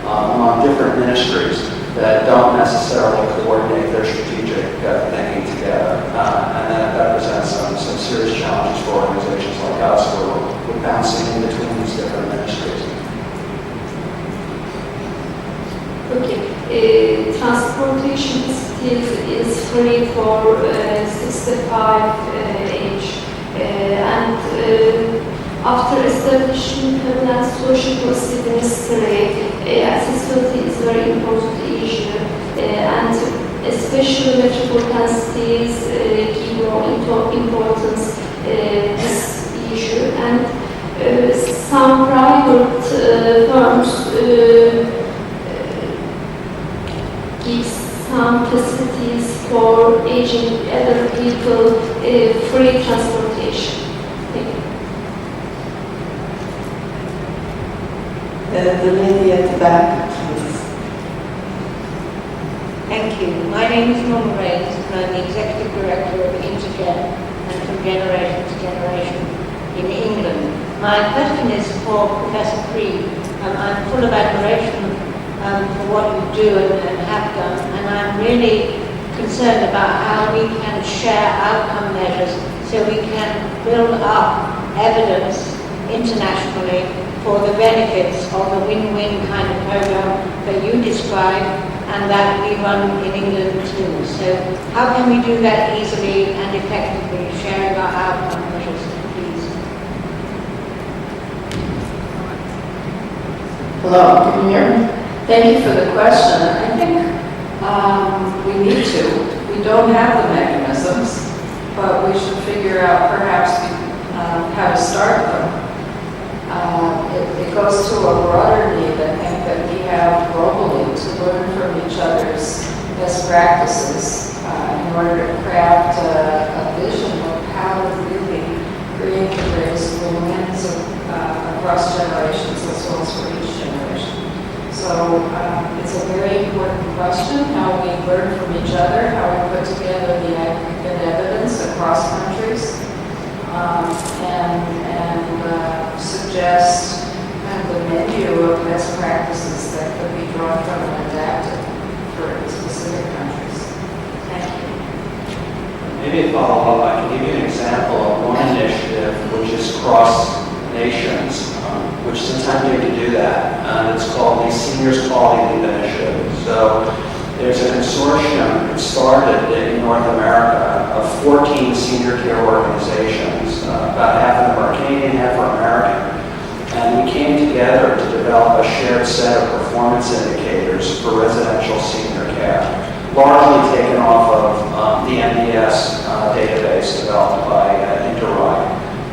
S6: among different ministries that don't necessarily coordinate their strategic thinking together. And that presents some serious challenges for organizations like us where we're bouncing in between these different ministries.
S1: Okay, transportation is free for 65 age, and after establishing permanent social policy ministry, accessibility is a very important issue, and especially metropolitan cities give more importance this issue, and some private firms give some facilities for aging elder people, free transportation. Thank you.
S2: The lady at the back, please.
S7: Thank you. My name is Norma Rains, and I'm the Executive Director of Intergen and From Generation to Generation in England. My question is for Professor Freed. I'm full of admiration for what you do and have done, and I'm really concerned about how we can share outcome measures so we can build up evidence internationally for the benefits of the win-win kind of program that you describe and that we run in England too. So how can we do that easily and effectively, sharing our outcome measures, please?
S8: Hello, can you hear me? Thank you for the question. I think we need to. We don't have the mechanisms, but we should figure out perhaps how to start them. It goes to a broader need, I think, that we have globally to learn from each other's best practices in order to craft a vision of how to really create the greatest win-wins across generations as well as for each generation. So it's a very important question, how we learn from each other, how we put together the across countries, and suggest kind of a menu of best practices that could be drawn from and adapted for specific countries. Thank you.
S6: Maybe a follow-up, I can give you an example of one initiative which is cross nations, which is attempting to do that. It's called the Seniors Quality Lead Initiative. So there's a consortium that started in North America of 14 senior care organizations. About half of them are Canadian, half are American. And we came together to develop a shared set of performance indicators for residential senior care, largely taken off of the MDS database developed by IFA-TURYAK.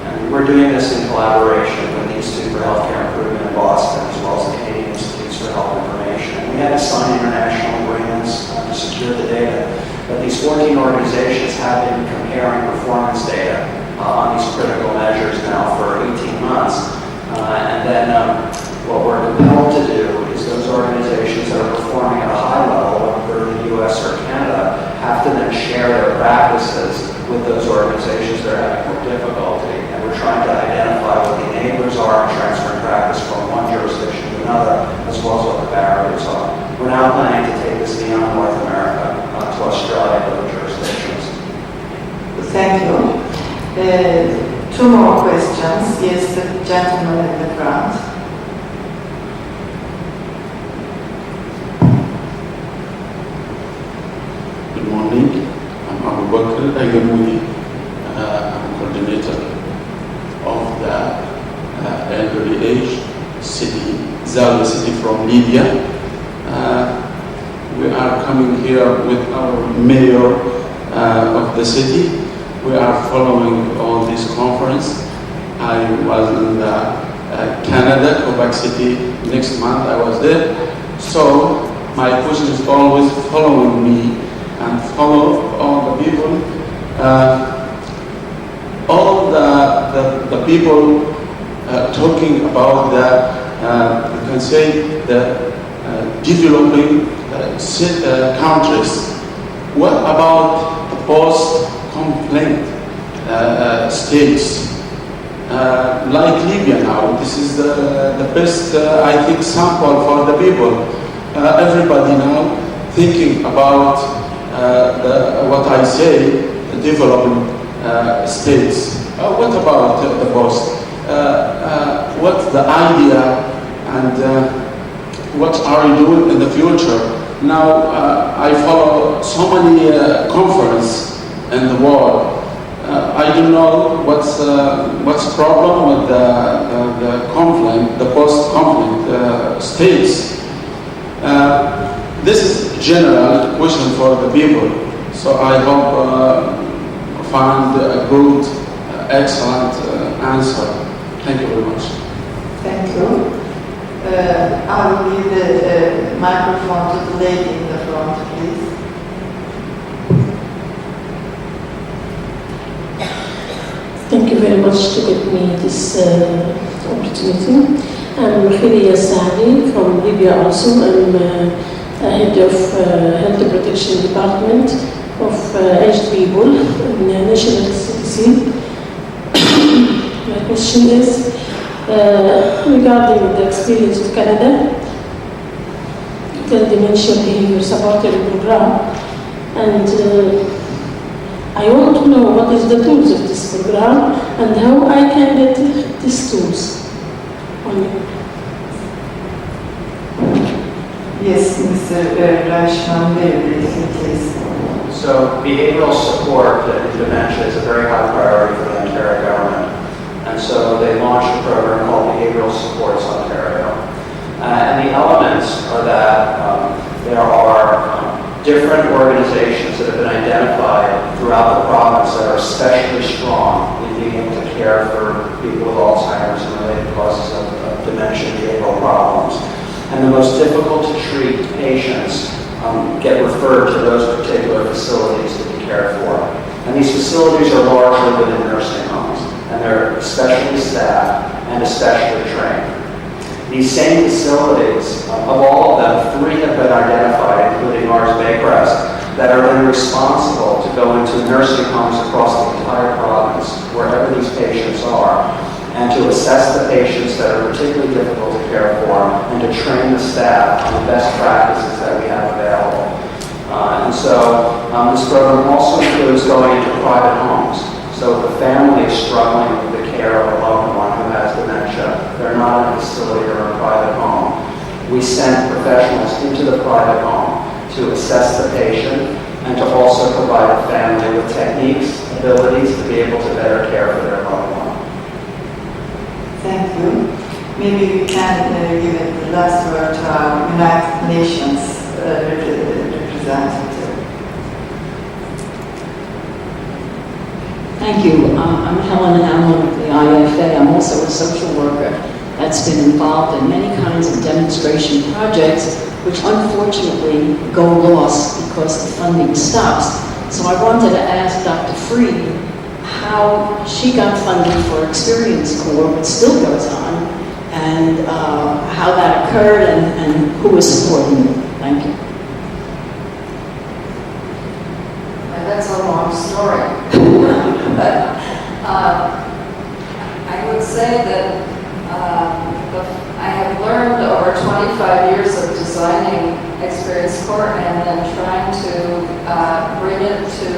S6: And we're doing this in collaboration with the Institute for Healthcare Improvement in Boston, as well as the Canadian Institutes for Health Information. And we had to sign international agreements to secure the data. But these 14 organizations have been comparing performance data on these critical measures now for 18 months. And then what we're compelled to do is those organizations that are performing at a high level, whether they're in the US or Canada, have to then share their practices with those organizations that are having more difficulty. And we're trying to identify what the enablers are and transferring practice from one jurisdiction to another, as well as what the barriers are. We're now planning to take this beyond North America to Australia and other jurisdictions.
S2: Thank you. Two more questions. Yes, the gentleman in the front.
S9: Good morning. I'm Abu Bakr Ayyamoudi. I'm coordinator of the elderly age city, Zawi city from Libya. We are coming here with our mayor of the city. We are following all this conference. I was in Canada, Quebec City. Next month I was there. So my question is always following me and follow all the people. All the people talking about the, you can say, the developing countries. What about the post-complaint states? Like Libya now, this is the best, I think, sample for the people. Everybody now thinking about what I say, the developing states. What about the post? What's the idea and what are you doing in the future? Now, I follow so many conferences in the world. I don't know what's problem with the conflict, the post-conflict states. This is general question for the people. So I hope find a good, excellent answer. Thank you very much.
S2: Thank you. I will give the microphone to the lady in the front, please.
S10: Thank you very much to give me this opportunity. I'm Khiria Saadi from Libya also. I'm head of Health Protection Department of aged people in National CDC. My question is regarding the experience of Canada, the dementia behavior supporting program, and I want to know what is the tools of this program and how I can get these tools.
S2: Yes, Mr. Rashman, very briefly, please.
S6: So behavioral support in dementia is a very high priority for the Ontario government. And so they launched a program called Behavioral Supports Ontario. And the elements are that there are different organizations that have been identified throughout the province that are especially strong in being able to care for people with Alzheimer's and related causes of dementia and behavioral problems. And the most difficult to treat patients get referred to those particular facilities to be cared for. And these facilities are largely within nursing homes, and they're especially staffed and especially trained. These same facilities, of all of them, 3 have been identified, including ours, Baycrest, that are then responsible to go into nursing homes across the entire province, wherever these patients are, and to assess the patients that are particularly difficult to care for, and to train the staff on the best practices that we have available. This program also includes going into private homes. So if the family is struggling with the care of a loved one who has dementia, they're not in a facility or a private home. We send professionals into the private home to assess the patient and to also provide the family with techniques, abilities to be able to better care for their loved one.
S2: Thank you. Maybe we can give the last word to our United Nations representative.
S11: Thank you. I'm Helen Hamlin of the IFA. I'm also a social worker that's been involved in many kinds of demonstration projects, which unfortunately go lost because the funding stops. So I wanted to ask Dr. Freed how she got funding for Experience Corps, which still goes on, and how that occurred and who is supporting it. Thank you.
S8: That's a long story. But I would say that I have learned over 25 years of designing Experience Corps and then trying to bring it to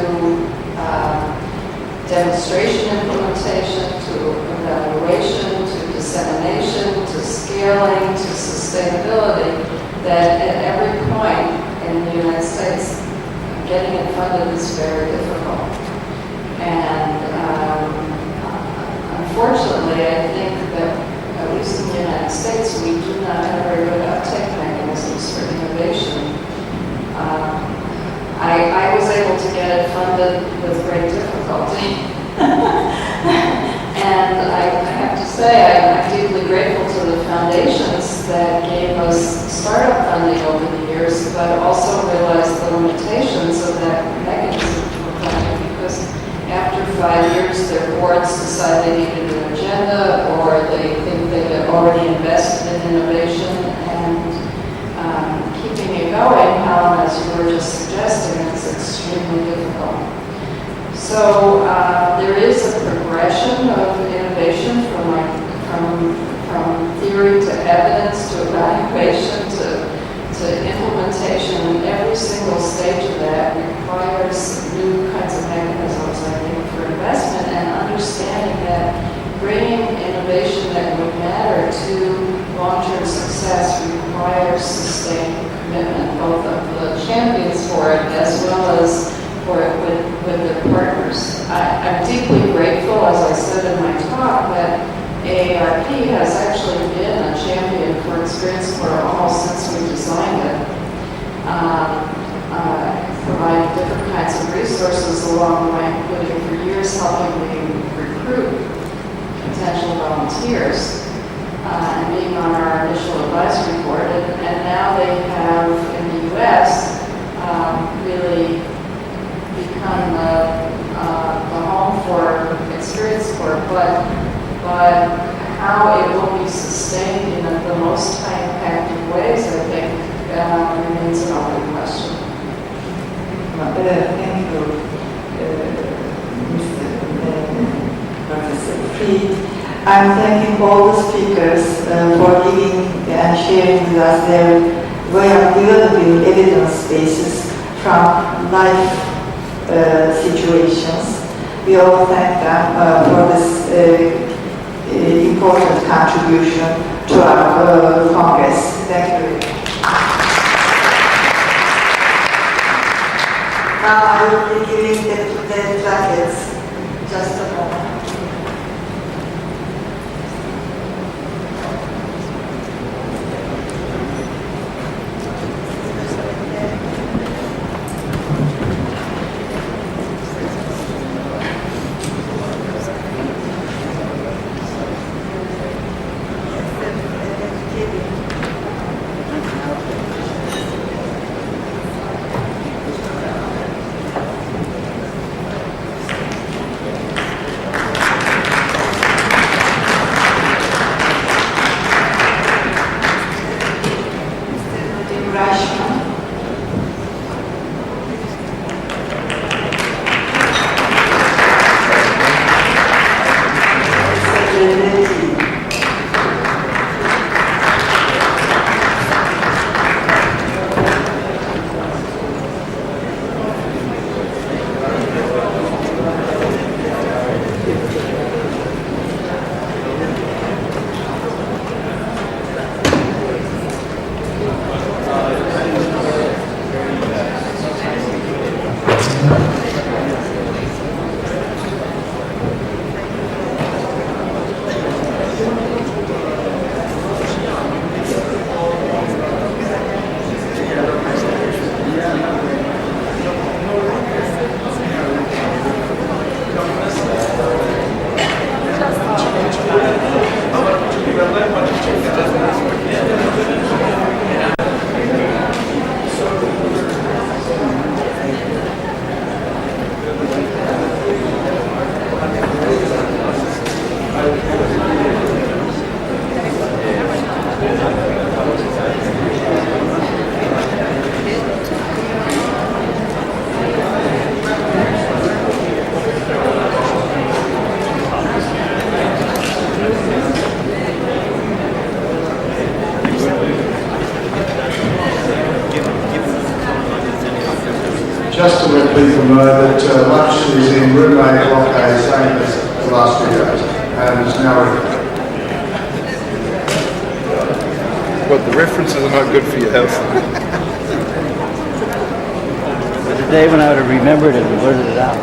S8: demonstration implementation, to evaluation, to dissemination, to scaling, to sustainability, that at every point in the United States, getting it funded is very difficult. And unfortunately, I think that, at least in the United States, we do not have very good uptake mechanisms for innovation. I was able to get it funded with great difficulty. And I have to say, I'm deeply grateful to the foundations that gave us startup funding over the years, but also realized the limitations of that mechanism for funding, because after 5 years, their boards decide they needed an agenda, or they think they have already invested in innovation, and keeping it going, Helen, as you were just suggesting, is extremely difficult. So there is a progression of innovation from theory to evidence to evaluation to implementation, and every single stage of that requires new kinds of mechanisms, I think, for investment, and understanding that bringing innovation that would matter to long-term success requires sustained commitment, both of the champions for it as well as for it with their partners. I'm deeply grateful, as I said in my talk, that AARP has actually been a champion for Experience Corps almost since we designed it, providing different kinds of resources along the way, including for years helping me recruit potential volunteers and being on our initial advisory board. And now they have, in the U.S., really become the home for Experience Corps, but how it will be sustained in the most high-impacted ways, I think, remains an open question.
S2: Thank you, Mr. Professor Freed. I'm thanking all the speakers for giving and sharing with us their way of developing evidence bases from life situations. We all thank them for this important contribution to our Congress. Thank you. Now I will be giving the jackets just a moment.
S12: Just to let people know that lunch is in room A, block A, same as the last few days, and is now ready.
S13: Well, the references are not good for your health.
S14: The day when I would have remembered it and blurted it out.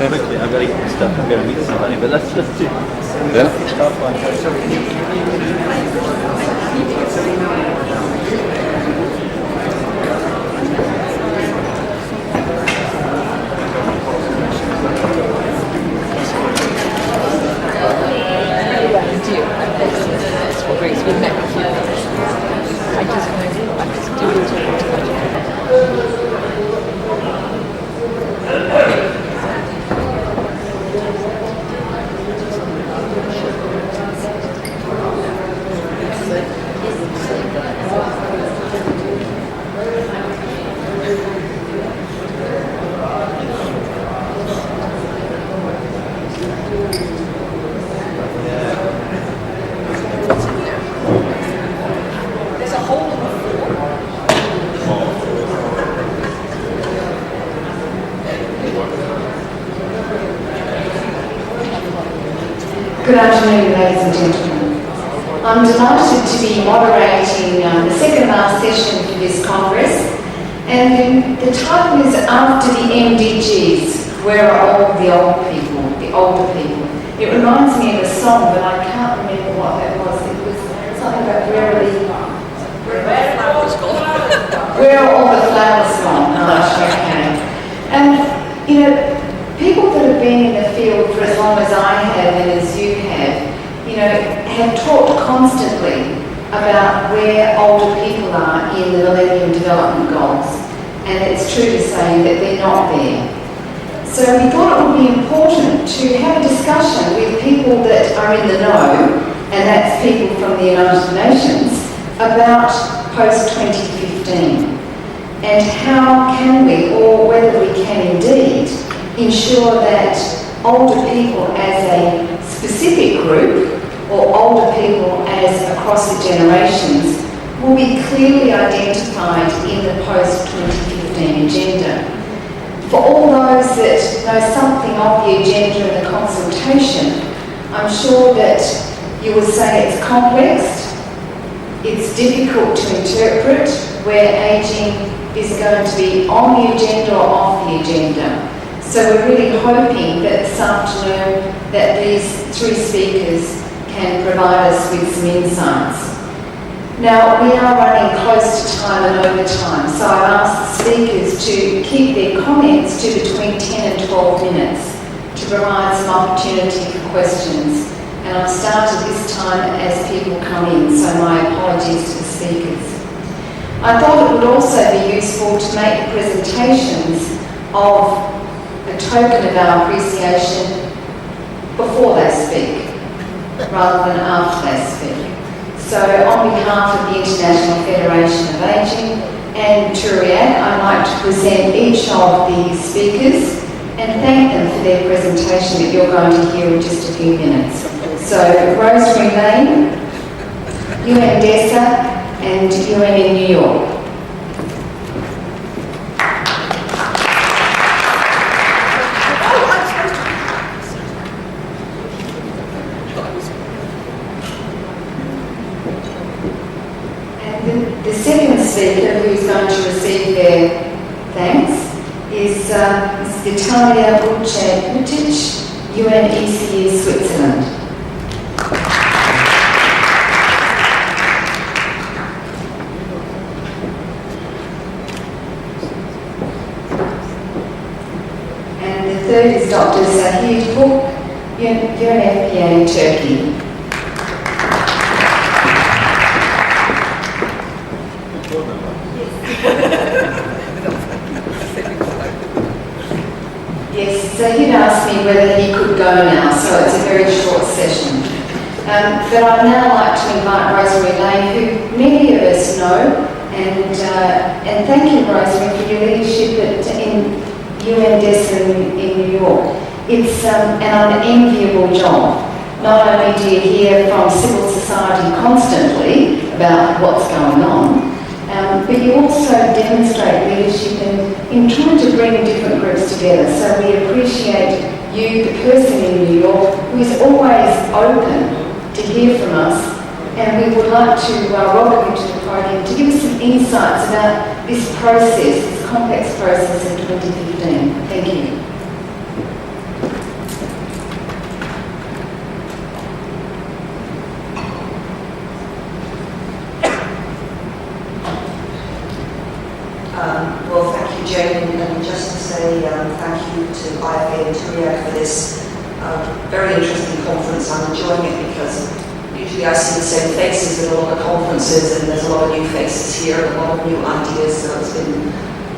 S14: Quickly, I've got to get stuff. I'm going to meet somebody, but let's just do.
S13: Yeah.
S15: Good afternoon, ladies and gentlemen. I'm delighted to be moderating the second last session for this Congress, and the title is After the MDGs, Where Are All the Old People, the Older People? It reminds me of a song, but I can't remember what that was. It was something about where are all the flowers gone? Right, okay. And, you know, people that have been in the field for as long as I have and as you have, you know, have talked constantly about where older people are in the Millennium Development Goals. And it's true to say that they're not there. So we thought it would be important to have a discussion with people that are in the know, and that's people from the United Nations, about post-2015. And how can we, or whether we can indeed, ensure that older people as a specific group or older people as across the generations will be clearly identified in the post-2015 agenda. For all those that know something of the agenda and the consultation, I'm sure that you will say it's complex, it's difficult to interpret, where ageing is going to be on the agenda or off the agenda. So we're really hoping that this afternoon that these three speakers can provide us with some insights. Now, we are running close to time and over time, so I've asked the speakers to keep their comments to between 10 and 12 minutes to provide some opportunity for questions. And I've started this time as people come in, so my apologies to the speakers. I thought it would also be useful to make presentations of a token of our appreciation before they speak, rather than after they speak. So on behalf of the International Federation of Aging and Turyak, I'd like to present each of the speakers and thank them for their presentation that you're going to hear in just a few minutes. So Rosemary Lane, UN DESA and UN in New York. And the second speaker who's going to receive their thanks is Ms. Vitalia Bucic, UNECE Switzerland. And the third is Dr. Zahid Hook, UNFPA Turkey. Yes, so he'd asked me whether he could go now, so it's a very short session. But I'd now like to invite Rosemary Lane, who many of us know, and thank you, Rosemary, for your leadership in UN DESA in New York. It's an unenviable job. Not only do you hear from civil society constantly about what's going on, but you also demonstrate leadership in trying to bring different groups together. So we appreciate you, the person in New York, who is always open to hear from us. And we would like to welcome you to the podium to give us some insights about this process, this complex process in 2015. Thank you.
S16: Well, thank you, Jane, and just to say thank you to IFA and TURYAK for this very interesting conference. I'm enjoying it because usually I see the same faces at a lot of conferences, and there's a lot of new faces here, and a lot of new ideas, so it's been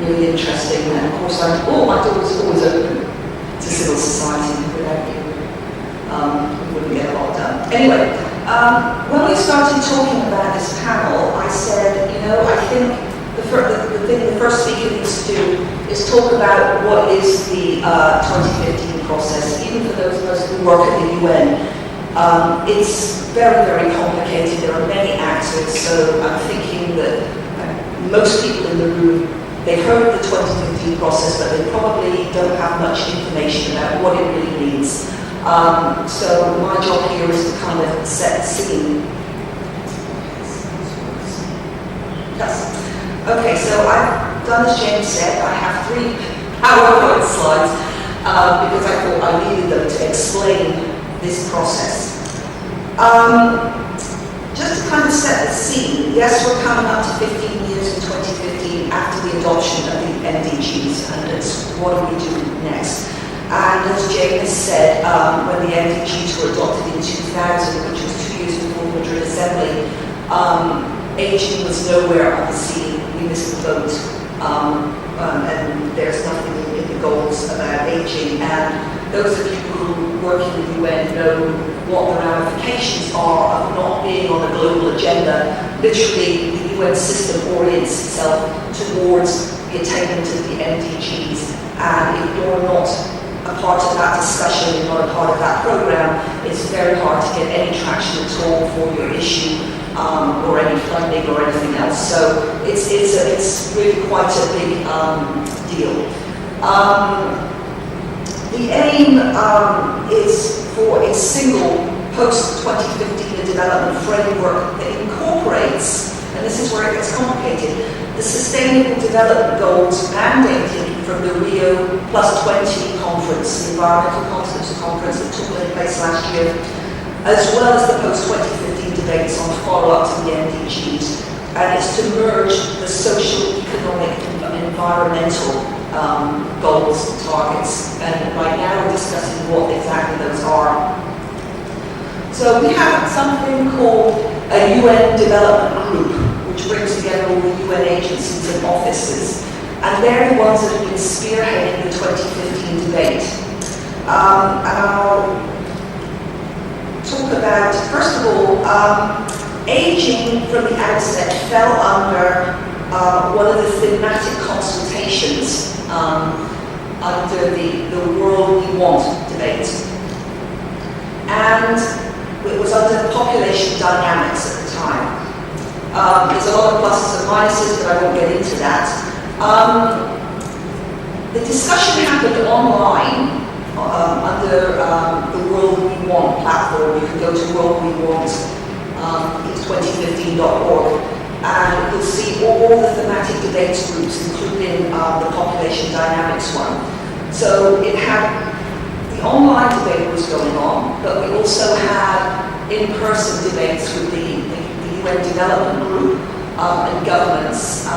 S16: really interesting. And of course, my door's always open to civil society. Without you, we wouldn't get a lot done. Anyway, when we started talking about this panel, I said, I think the first speaker needs to do is talk about what is the 2015 process, even for those of us who work at the UN. It's very, very complicated. There are many actors, so I'm thinking that most people in the room, they've heard of the 2015 process, but they probably don't have much information about what it really means. So my job here is to kind of set the scene. Yes. Okay, so I've done as James said. I have 3 PowerPoint slides because I thought I needed them to explain this process. Just to kind of set the scene, yes, we're coming up to 15 years in 2015 after the adoption of the MDGs, and it's what do we do next? And as James said, when the MDGs were adopted in 2000, which was 2 years before the Madrid Assembly, aging was nowhere on the scene. We missed the boat, and there's nothing in the goals about aging. And those of you who work in the UN know what the ramifications are of not being on the global agenda. Literally, the UN system orients itself towards the attainment of the MDGs, and if you're not a part of that discussion, you're not a part of that program, it's very hard to get any traction at all for your issue. Or any funding or anything else. So it's really quite a big deal. The aim is for a single post-2015 development framework that incorporates, and this is where it gets complicated, the Sustainable Development Goals mandated from the Rio +20 conference, the environmental conference that took place last year, as well as the post-2015 debates on follow-up to the MDGs. And it's to merge the social, economic, and environmental goals and targets. And right now we're discussing what exactly those are. So we have something called a UN Development Group, which which brings together all the UN agencies and offices. And they're the ones that have been spearheading the 2015 debate. And I'll talk about, first of all, aging from the outset fell under one of the thematic consultations under the World We Want debate. And it was under population dynamics at the time. There's a lot of pluses and minuses, but I won't get into that. The discussion happened online under the World We Want platform. You can go to World We Want, it's 2015.org, and you'll see all the thematic debates groups, including the population dynamics one. So it had, the online debate was going on, but we also had in-person debates with the UN Development Group and governments.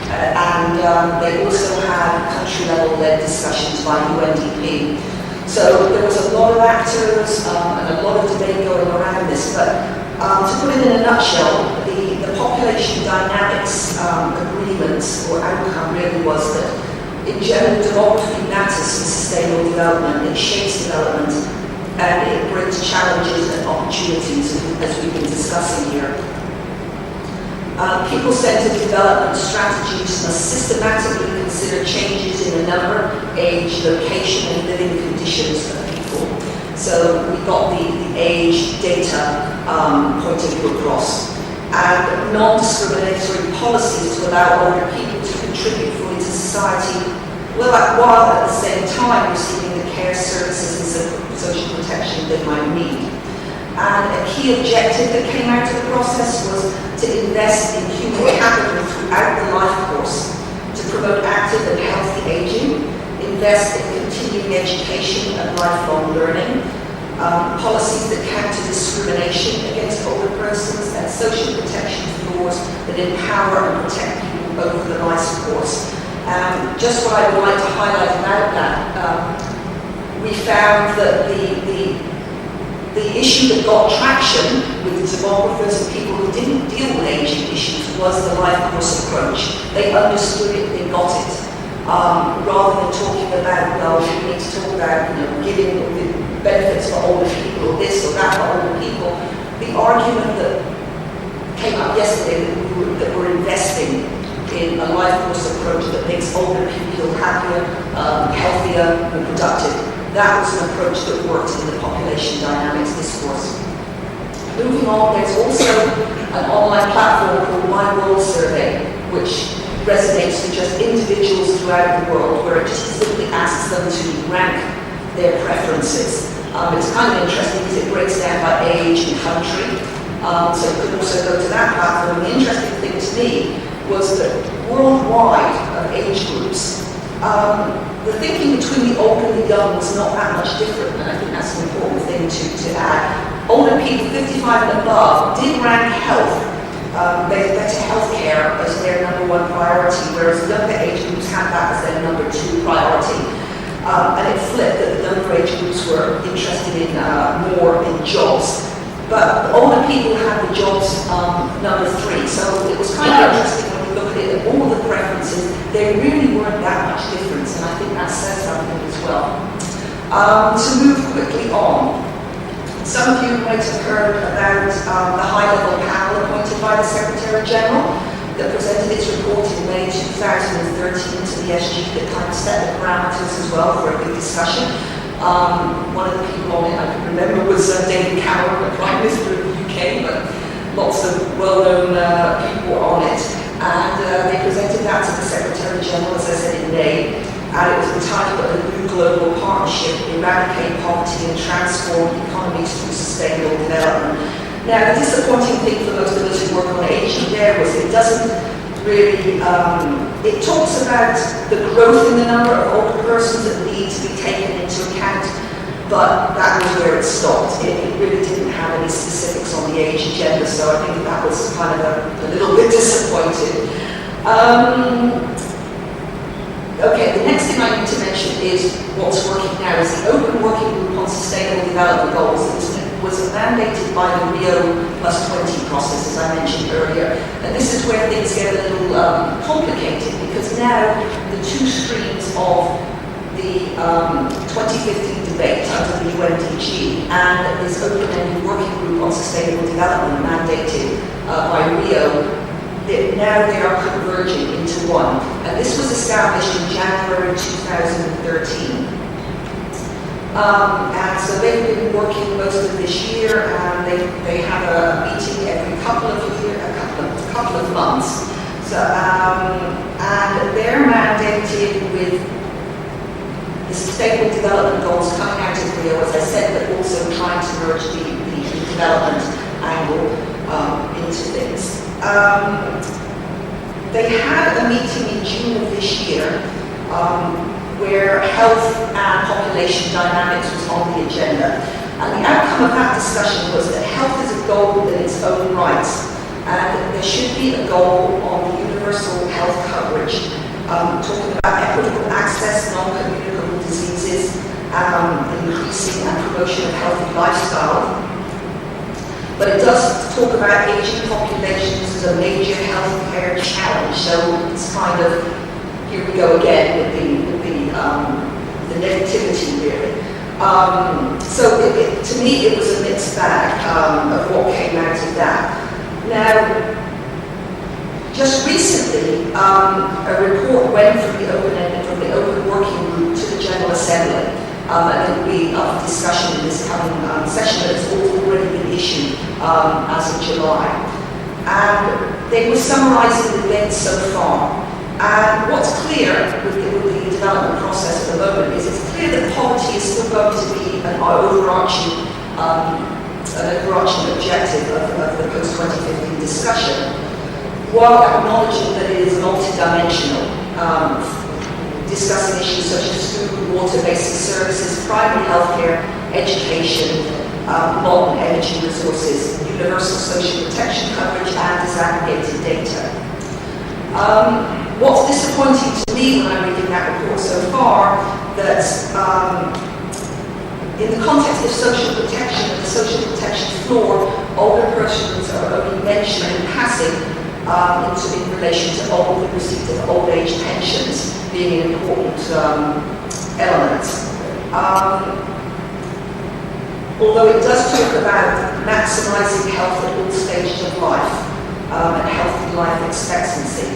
S16: And they also had country-level led discussions by UNDP. So there was a lot of actors and a lot of debate going around this, but to put it in a nutshell, the population dynamics agreement or outcome really was that in general demography matters for sustainable development, it shapes development, and it brings challenges and opportunities as we've been discussing here. People-centered development strategies must systematically consider changes in the number, age, location, and living conditions of people. So we got the age data point of view across. And non-discriminatory policies to allow older people to contribute fully to society, while at the same time receiving the care services and social protection they might need. And a key objective that came out of the process was to invest in human capital throughout the life course, to promote active and healthy aging, invest in continuing education and lifelong learning, policies that counter discrimination against older persons, and social protection laws that empower and protect people over the life course. Just what I would like to highlight about that, we found that the issue that got traction with the demographers and people who didn't deal with aging issues was the life course approach. They understood it, they got it. Rather than talking about, well, we need to talk about giving the benefits for older people, or this or that for older people. The argument that came up yesterday that we're investing in a life course approach that makes older people happier, healthier, and productive. That was an approach that worked in the population dynamics discourse. Moving on, there's also an online platform called My World Survey, which resonates with just individuals throughout the world, where it just simply asks them to rank their preferences. It's kind of interesting because it breaks down by age and country. So you could also go to that platform. The interesting thing to me was that worldwide of age groups, the thinking between the old and the young was not that much different, and I think that's an important thing to add. Older people, 55 and above, did rank health, better health care as their #1 priority, whereas younger age groups had that as their #2 priority. And it flipped that the younger age groups were interested in more in jobs. But the older people had the jobs #3, so it was kind of interesting when you look at it, all the preferences, there really weren't that much difference, and I think that says something as well. To move quickly on, some of you might have heard about the high-level panel appointed by the Secretary General that presented its report in May 2013 to the SG that kind of set the parameters as well for a big discussion. One of the people on it I can remember was David Cameron, the Prime Minister of the UK, but lots of well-known people on it. And they presented that to the Secretary General, as I said, in May. And it was entitled A New Global Partnership, Eradicate Poverty and Transform Economies Through Sustainable Development. Now, the disappointing thing for most of us who work on aging there was it doesn't really, it talks about the growth in the number of older persons that need to be taken into account, but that was where it stopped. It really didn't have any specifics on the age agenda, so I think that was kind of a little bit disappointing. Okay, the next thing I need to mention is what's working now, is the Open Working Group on Sustainable Development Goals that was was mandated by the Rio Plus 20 process, as I mentioned earlier. And this is where things get a little complicated, because now the two streams of the 2015 debate under the UNDG and this open-ended working group on sustainable development mandated by Rio, now they are converging into one. And this was established in January 2013. And so they've been working most of this year, and they have a meeting every couple of months. So, and they're mandated with the sustainable development goals coming out of Rio, as I said, but also trying to merge the development angle into things. They had a meeting in June of this year where health and population dynamics was on the agenda. And the outcome of that discussion was that health is a goal in its own right, and there should be a goal on universal health coverage, talking about equitable access, non-communicable diseases, increasing and promotion of healthy lifestyle. But it does talk about aging populations as a major healthcare challenge. So it's kind of, here we go again with the negativity really. So to me it was a mixed bag of what came out of that. Now, just recently, a report went from the open working group to the General Assembly. And it will be up for discussion in this coming session, but it's already been issued as of July. And they were summarising the events so far. And what's clear with the development process at the moment is it's clear that poverty is still going to be an overarching objective of the post-2015 discussion, while acknowledging that it is multidimensional. Discussing issues such as food, water, basic services, primary healthcare, education, modern energy resources, universal social protection coverage, and disaggregated data. What's disappointing to me when I'm reading that report so far, that in the context of social protection and the social protection floor, older persons are only mentioned in passing in relation to the receipt of old age pensions being an important element. Although it does talk about maximising health at all stages of life and healthy life expectancy.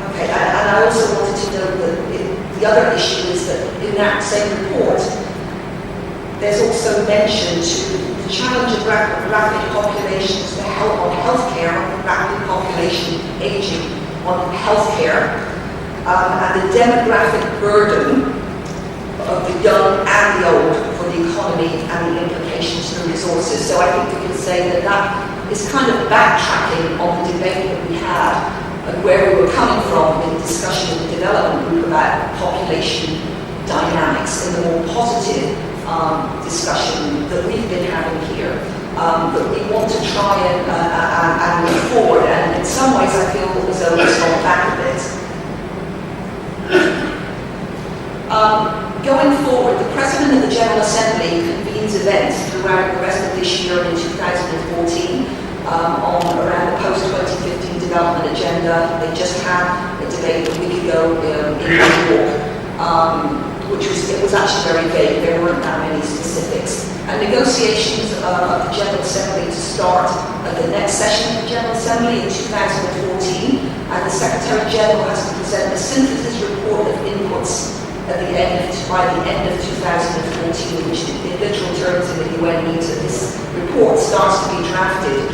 S16: Okay, and I also wanted to note that the other issue is that in that same report, there's also mention to the challenge of rapid populations, the help on healthcare, rapid population aging on healthcare, and the demographic burden of the young and the old for the economy and the implications for resources. So I think we can say that that is kind of backtracking on the debate that we had and where we were coming from in the discussion with the development group about population dynamics in the more positive discussion that we've been having here, that we want to try and move forward, and in some ways I feel as though it's gone back a bit. Going forward, the President of the General Assembly convenes events throughout the rest of this year and in 2014 on around the post-2015 development agenda. They just had a debate a week ago in New York. It was actually very vague, there weren't that many specifics. And negotiations of the General Assembly to start at the next session of the General Assembly in 2014, and the Secretary General has to present a synthesis report of inputs by the end of 2014, which in literal terms in the UN means that this report starts to be drafted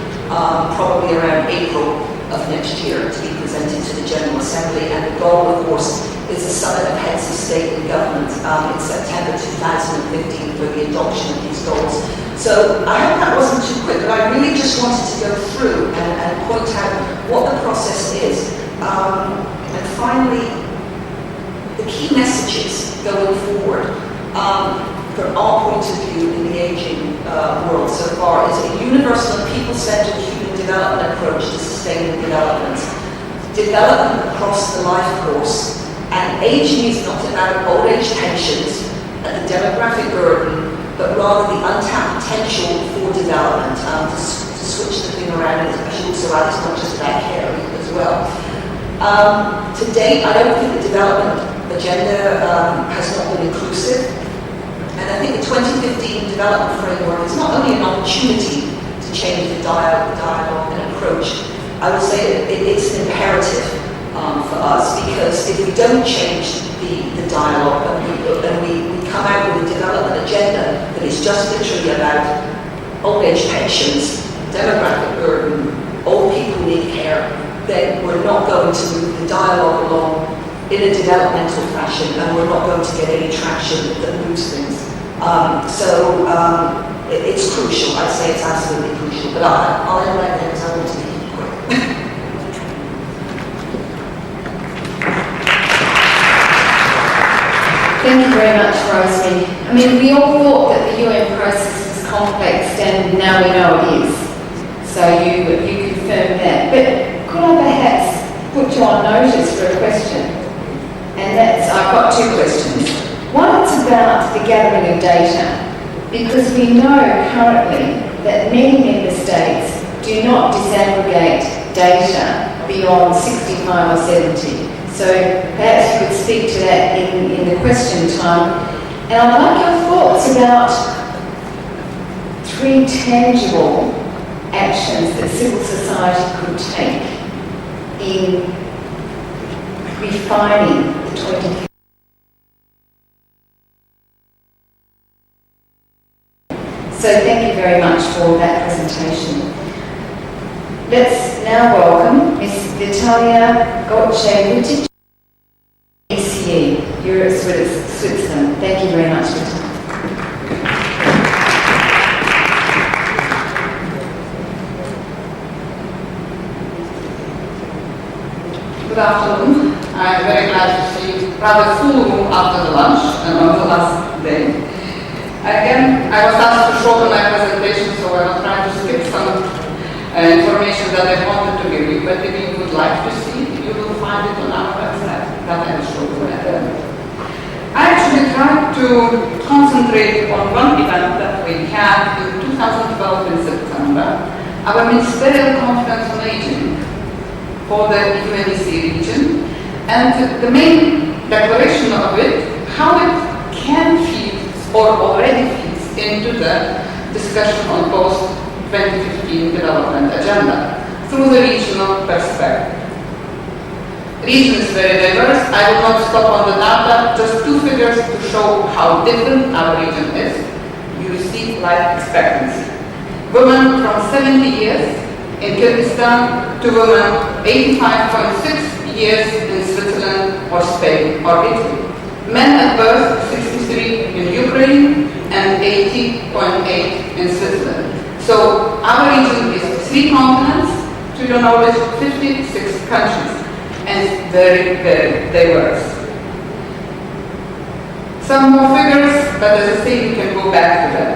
S16: probably around April of next year to be presented to the General Assembly, and the goal, of course, is a summit of heads of state and government in September 2015 for the adoption of these goals. So I hope that wasn't too quick, but I really just wanted to go through and point out what the process is. And finally, the key messages going forward from our point of view in the aging world so far is a universal and people-centered human development approach to sustainable development. Development across the life course And aging is not about old age pensions and the demographic burden, but rather the untapped potential for development. To switch the thing around, and I should also add, it's not just about care as well. To date, I don't think the development agenda has not been inclusive. And I think the 2015 development framework is not only an opportunity to change the dialogue and approach, I would say it's an imperative for us, because if we don't change the dialogue and we come out with a development agenda that is just literally about old age pensions, demographic burden, old people need care, then we're not going to move the dialogue along in a developmental fashion, and we're not going to get any traction that moves things. It's crucial. I'd say it's absolutely crucial. But I'll end right there because I want to be quick.
S15: Thank you very much, Rosemary. I mean, we all thought that the UN process was complex, and now we know it is. So you confirm that. But could I perhaps put you on notice for a question? And I've got two questions. One is about the gathering of data, because we know currently that many member states do not disaggregate data beyond 65 or 70. So perhaps you could speak to that in the question time. And I'd like your thoughts about 3 tangible actions that civil society could take in refining the 2050. So thank you very much for that presentation. Let's now welcome Ms. Vitalia Gotche-Lutic, ECE, Europe, Switzerland. Thank you very much, Vitalia.
S17: Good afternoon. I'm very glad to see rather full room after the lunch and on the last day. Again, I was asked to shorten my presentation, so I will try to skip some information that I wanted to give you, but if you would like to see, you will find it on our website that I will show you later. I actually tried to concentrate on one event that we had in 2012 in September, our Ministerial Conference on Aging for the UNEC region, and the main declaration of it, how it can feed or already feeds into the discussion on post-2015 development agenda through the regional perspective. Region is very diverse. I will not stop on the data, just 2 figures to show how different our region is. You see life expectancy. Women from 70 years in Kyrgyzstan to women 85.6 years in Switzerland or Spain or Italy. Men at birth 63 in Ukraine and 80.8 in Switzerland. So our region is 3 continents, to your knowledge, 56 countries, and very, very diverse. Some more figures, but as I say, you can go back to them.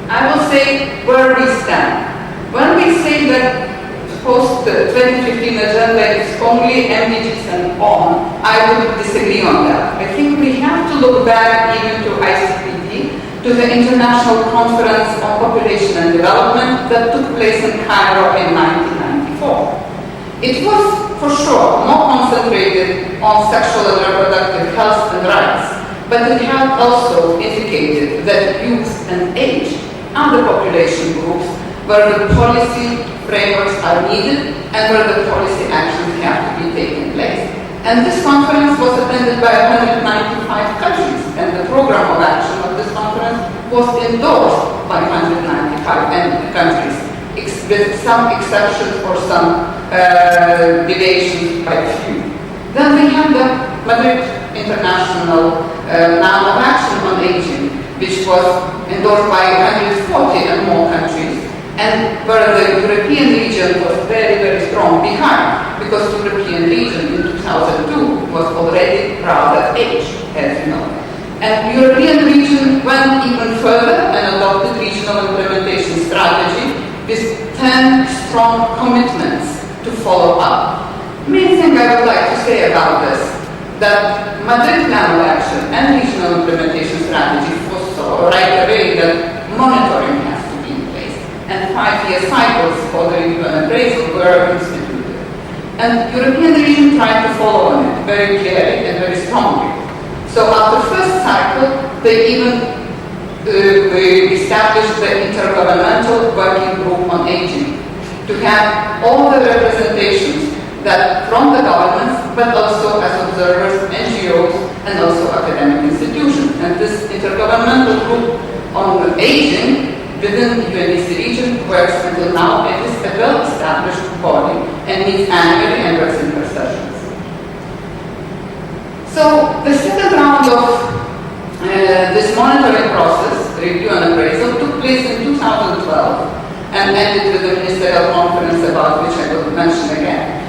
S17: I will say where we stand. When we say that post-2015 agenda is only MDGs and on, I would disagree on that. I think we have to look back even to ICPD, to the International Conference on Population and Development that took place in Cairo in 1994. It was, for sure, more concentrated on sexual and reproductive health and rights, but it had also indicated that youth and age are the population groups where the policy frameworks are needed and where the policy actions have to be taken place. And this conference was attended by 195 countries, and the program of action of this conference was endorsed by 195 countries, with some exceptions or some deviations by few. Then we have the Madrid International Plan of Action on Aging, which was endorsed by 140 and more countries, and where the European region was very, very strong behind, because the European region in 2002 was already rather aged, as you know. And the European region went even further and adopted regional implementation strategy with 10 strong commitments to follow up. Main thing I would like to say about this, that Madrid Plan of Action and regional implementation strategy foresaw right away that monitoring has to be in place, and 5-year cycles for the review and appraisal were instituted. And European region tried to follow on it very clearly and very strongly. So after the first cycle, they even established the Intergovernmental Working Group on Aging to have all the representations that from the governments, but also as observers, NGOs, and also academic institutions. And this Intergovernmental Group on Aging within UNEC region works until now. It is a well-established body and meets annually and works in per sessions. So the second round of this monitoring process, review and appraisal, took place in 2012 and ended with a ministerial conference about which I will mention again.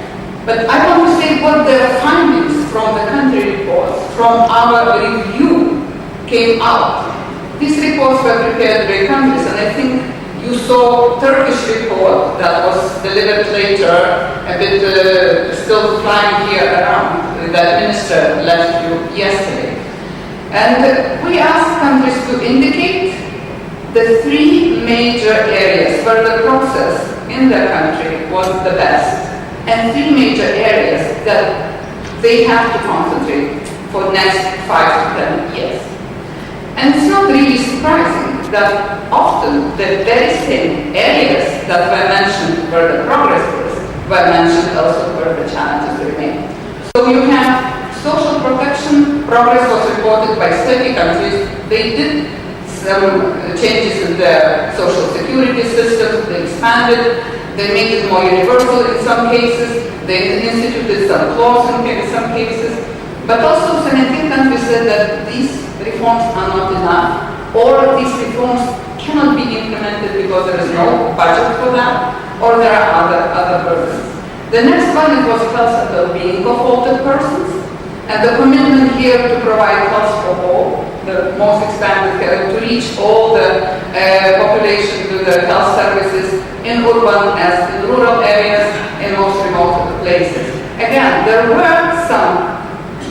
S17: But I want to say what the findings from the country reports, from our review, came out. These reports were prepared by countries, and I think you saw Turkish report that was delivered later, a bit still flying here around, that minister left you yesterday. And we asked countries to indicate the 3 major areas where the process in their country was the best, and 3 major areas that they have to concentrate for the next 5 to 10 years. And it's not really surprising that often the very same areas that were mentioned where the progress is, were mentioned also where the challenges remain. So you have social protection, progress was reported by 30 countries. They did some changes in their social security system, they expanded, they made it more universal in some cases, they instituted some clause in some cases, but also 17 countries said that these reforms are not enough, or these reforms cannot be implemented because there is no budget for that, or there are other burdens. The next one, it was health and well-being of older persons, and the commitment here to provide health for all, the most expanded care, to reach all the population with the health services in urban as in rural areas, in most remote places. Again, there were some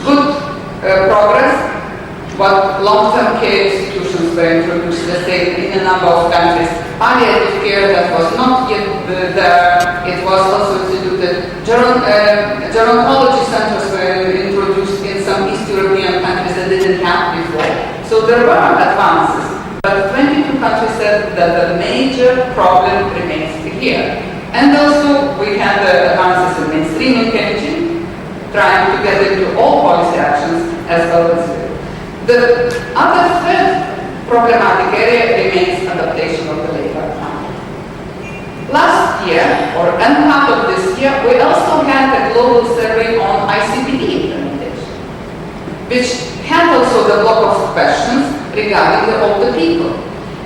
S17: good progress, but long-term care institutions were introduced, let's say, in a number of countries. Palliative care that was not yet there, it was also instituted. Gerontology centers were introduced in some East European countries that didn't have before. So there were advances, but 22 countries said that the major problem remains here. And also we had the advances in mainstreaming aging, trying to get into all policy actions as well as the other third problematic area remains adaptation of the labor market. Last year, or end part of this year, we also had a global survey on ICPD implementation, which had also the block of questions regarding the older people.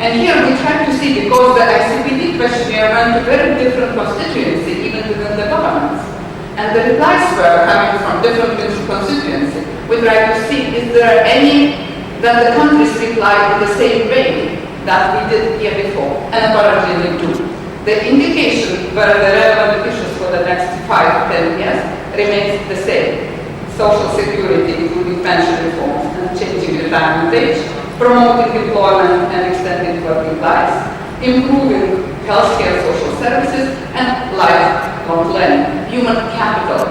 S17: And here we tried to see, because the ICPD questionnaire went to very different constituency, even within the governments, and the replies were coming from different constituencies. We tried to see, is there any that the countries reply in the same way that we did here before, and apparently they do. The indication where the relevant issues for the next 5 to 10 years remains the same. Social security, including pension reforms and changing retirement age, promoting employment and extending working lives, improving healthcare social services, and lifelong learning, human capital.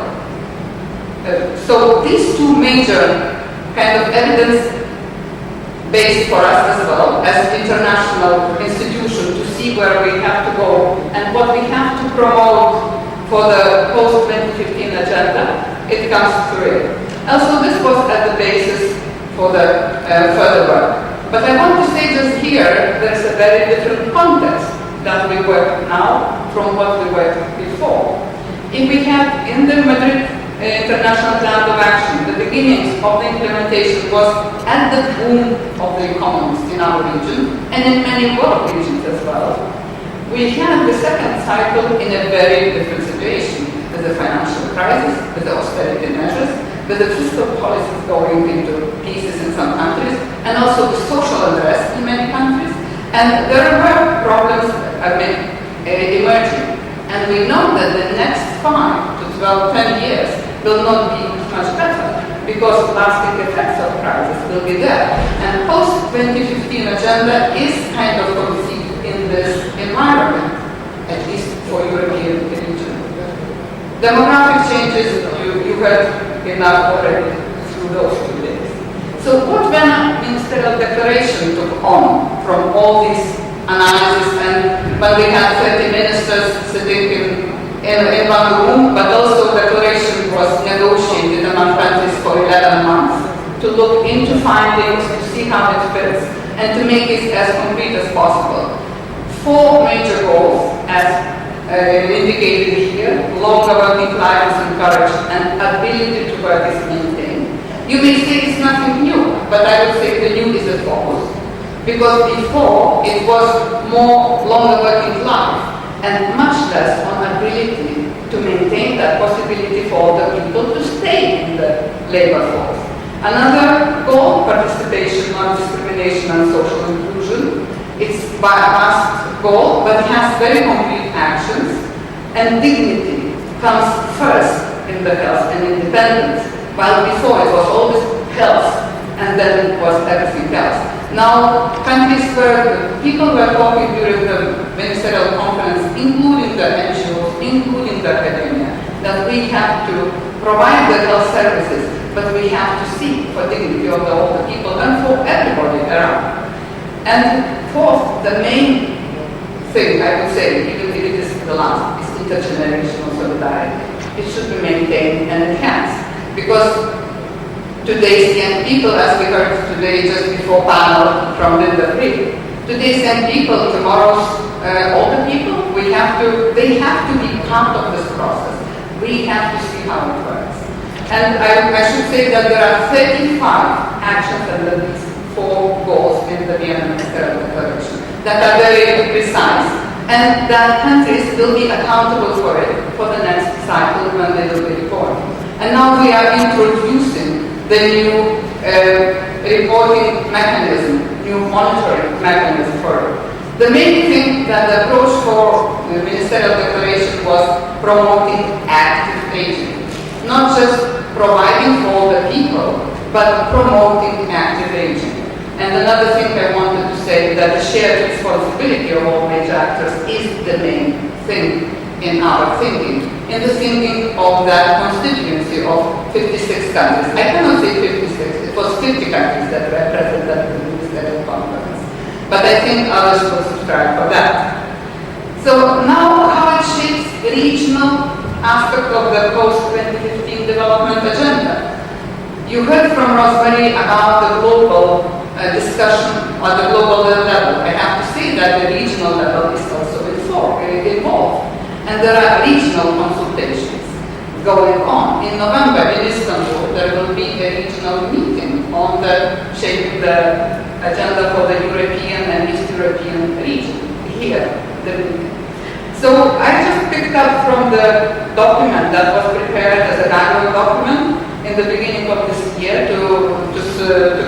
S17: So these 2 major kind of evidence based for us as well as international institution to see where we have to go and what we have to promote for the post-2015 agenda, it comes through it. Also, this was at the basis for the further work. But I want to say just here, there's a very different context that we work now from what we worked before. If we have in the Madrid International Plan of Action, the beginnings of the implementation was at the boom of the economies in our region and in many world regions as well. We had the second cycle in a very different situation, with the financial crisis, with the austerity measures, with the fiscal policies going into pieces in some countries, and also the social unrest in many countries. And there were problems emerging. And we know that the next 5 to 10 years will not be much better. because lasting effects of crisis will be there. And post-2015 agenda is kind of conceived in this environment, at least for European region. Demographic changes, you heard enough already through those 2 days. So what Vienna Ministerial Declaration took on from all these analysis, and when we had 30 ministers sitting in one room, but also the declaration was negotiated among countries for 11 months to look into findings, to see how it fits, and to make it as concrete as possible. 4 major goals, as indicated here: longer working life is encouraged and ability to work is maintained. You may say it's nothing new, but I would say the new is the focus. Because before, it was more longer working life and much less on ability to maintain that possibility for the people to stay in the labor force. Another goal, participation, non-discrimination and social inclusion. It's a vast goal, but it has very concrete actions, and dignity comes first in the health and independence, while before it was always health and then it was everything else. Now, countries where people were talking during the ministerial conference, including the NGOs, including the academia, that we have to provide the health services, but we have to seek for dignity of the older people and for everybody around. And fourth, the main thing I would say, even if it is the last, is intergenerational solidarity. It should be maintained and enhanced, because today's young people, as we heard today just before panel from Linda Fried, today's young people, tomorrow's older people, they have to be part of this process. We have to see how it works. And I should say that there are 35 actions under these 4 goals in the Vienna Ministerial Declaration that are very precise, and that countries will be accountable for it for the next cycle when they will be reporting. And now we are introducing the new reporting mechanism, new monitoring mechanism for it. The main thing that the approach for the Ministerial Declaration was promoting active aging. Not just providing for the people, but promoting active aging. And another thing I wanted to say, that the shared responsibility of all major actors is the main thing in our thinking, in the thinking of that constituency of 56 countries. I cannot say 56, it was 50 countries that were present at the Ministerial Conference. But I think others will subscribe for that. So now how it shapes the regional aspect of the post-2015 development agenda. You heard from Rosemary about the global discussion on the global level. I have to say that the regional level is also involved. And there are regional consultations going on. In November in Istanbul, there will be a regional meeting on the shaping the agenda for the European and East European region here. So I just picked up from the document that was prepared as a dialogue document in the beginning of this year to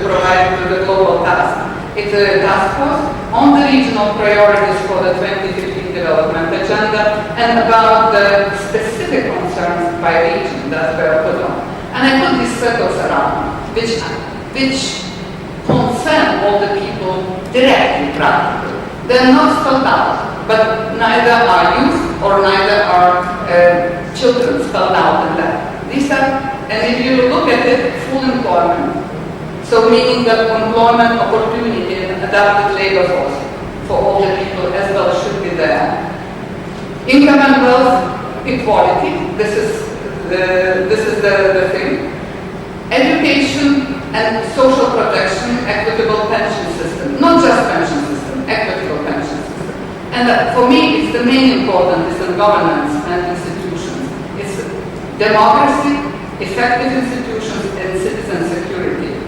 S17: provide to the global task. It's a task force on the regional priorities for the 2015 development agenda and about the specific concerns by region that were put on. And I put these circles around, which concern all the people directly, practically. They're not spelled out, but neither are youth or neither are children spelled out in that. These are, and if you look at it, full employment. So meaning that employment opportunity and adapted labor force for all the people as well should be there. Income and wealth equality, this is the thing. Education and social protection, equitable pension system, not just pension system, equitable pension system. And for me, it's the main important is the governance and institutions. It's democracy, effective institutions, and citizen security.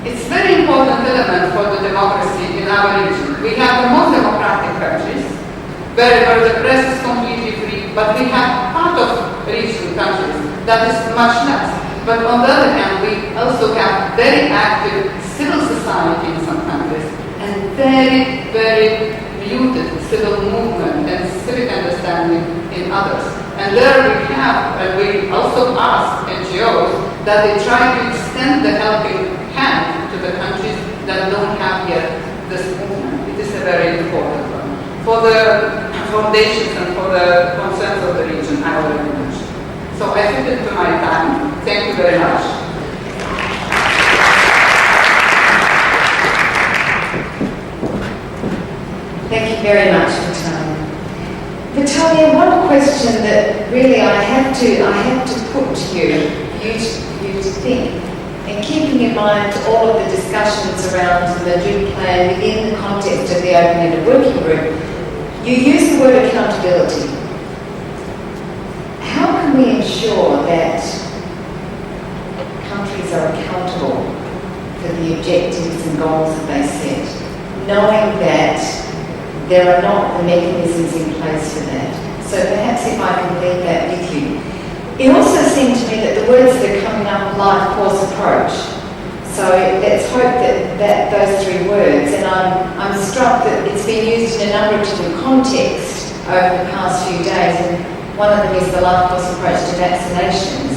S17: It's very important element for the democracy in our region. We have the most democratic countries, where the press is completely free, but we have part of regional countries that is much less. But on the other hand, we also have very active civil society in some countries and very, very muted civil movement and civic understanding in others. And there we have, and we also ask NGOs that they try to extend the helping hand to the countries that don't have yet this movement. It is a very important one. For the foundations and for the concerns of the region, I already mentioned. So I fit into my time. Thank you very much.
S15: Thank you very much, Vitalia. Vitalia, one question that really I have to put to you, for you to think, and keeping in mind all of the discussions around the Madrid plan within the context of the Open-Ended Working Group, you use the word accountability. How can we ensure that countries are accountable for the objectives and goals that they set, knowing that there are not the mechanisms in place for that? So perhaps if I can leave that with you. It also seemed to me that the words that are coming up, life course approach. So let's hope that those three words, and I'm struck that it's been used in a number of different contexts over the past few days, and one of them is the life course approach to vaccinations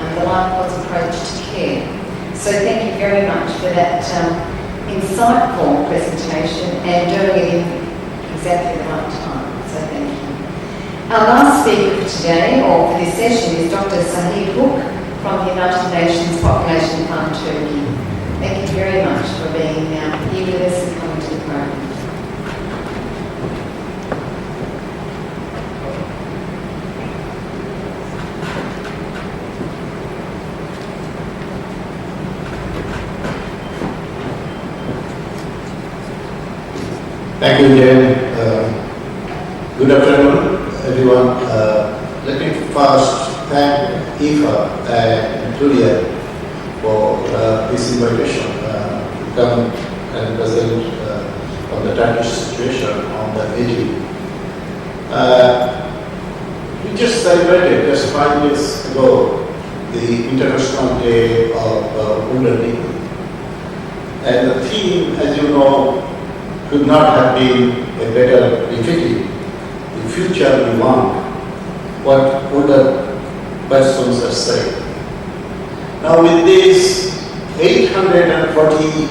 S15: and the life course approach to care. So thank you very much for that insightful presentation and doing it in exactly the right time. So thank you. Our last speaker for today, or for this session, is Dr. Sahib Hook from the United Nations Population Fund Turkey. Thank you very much for being here with us and coming to the program.
S18: Thank you, Jane. Good afternoon, everyone. Let me first thank IFA and Turyak for this invitation to come and present on the Turkish situation on the AG. We just celebrated, just 5 years ago, the International Day of Wounded People. And the theme, as you know, could not have been a better befitting. The future we want, what older persons are saying. Now with these 840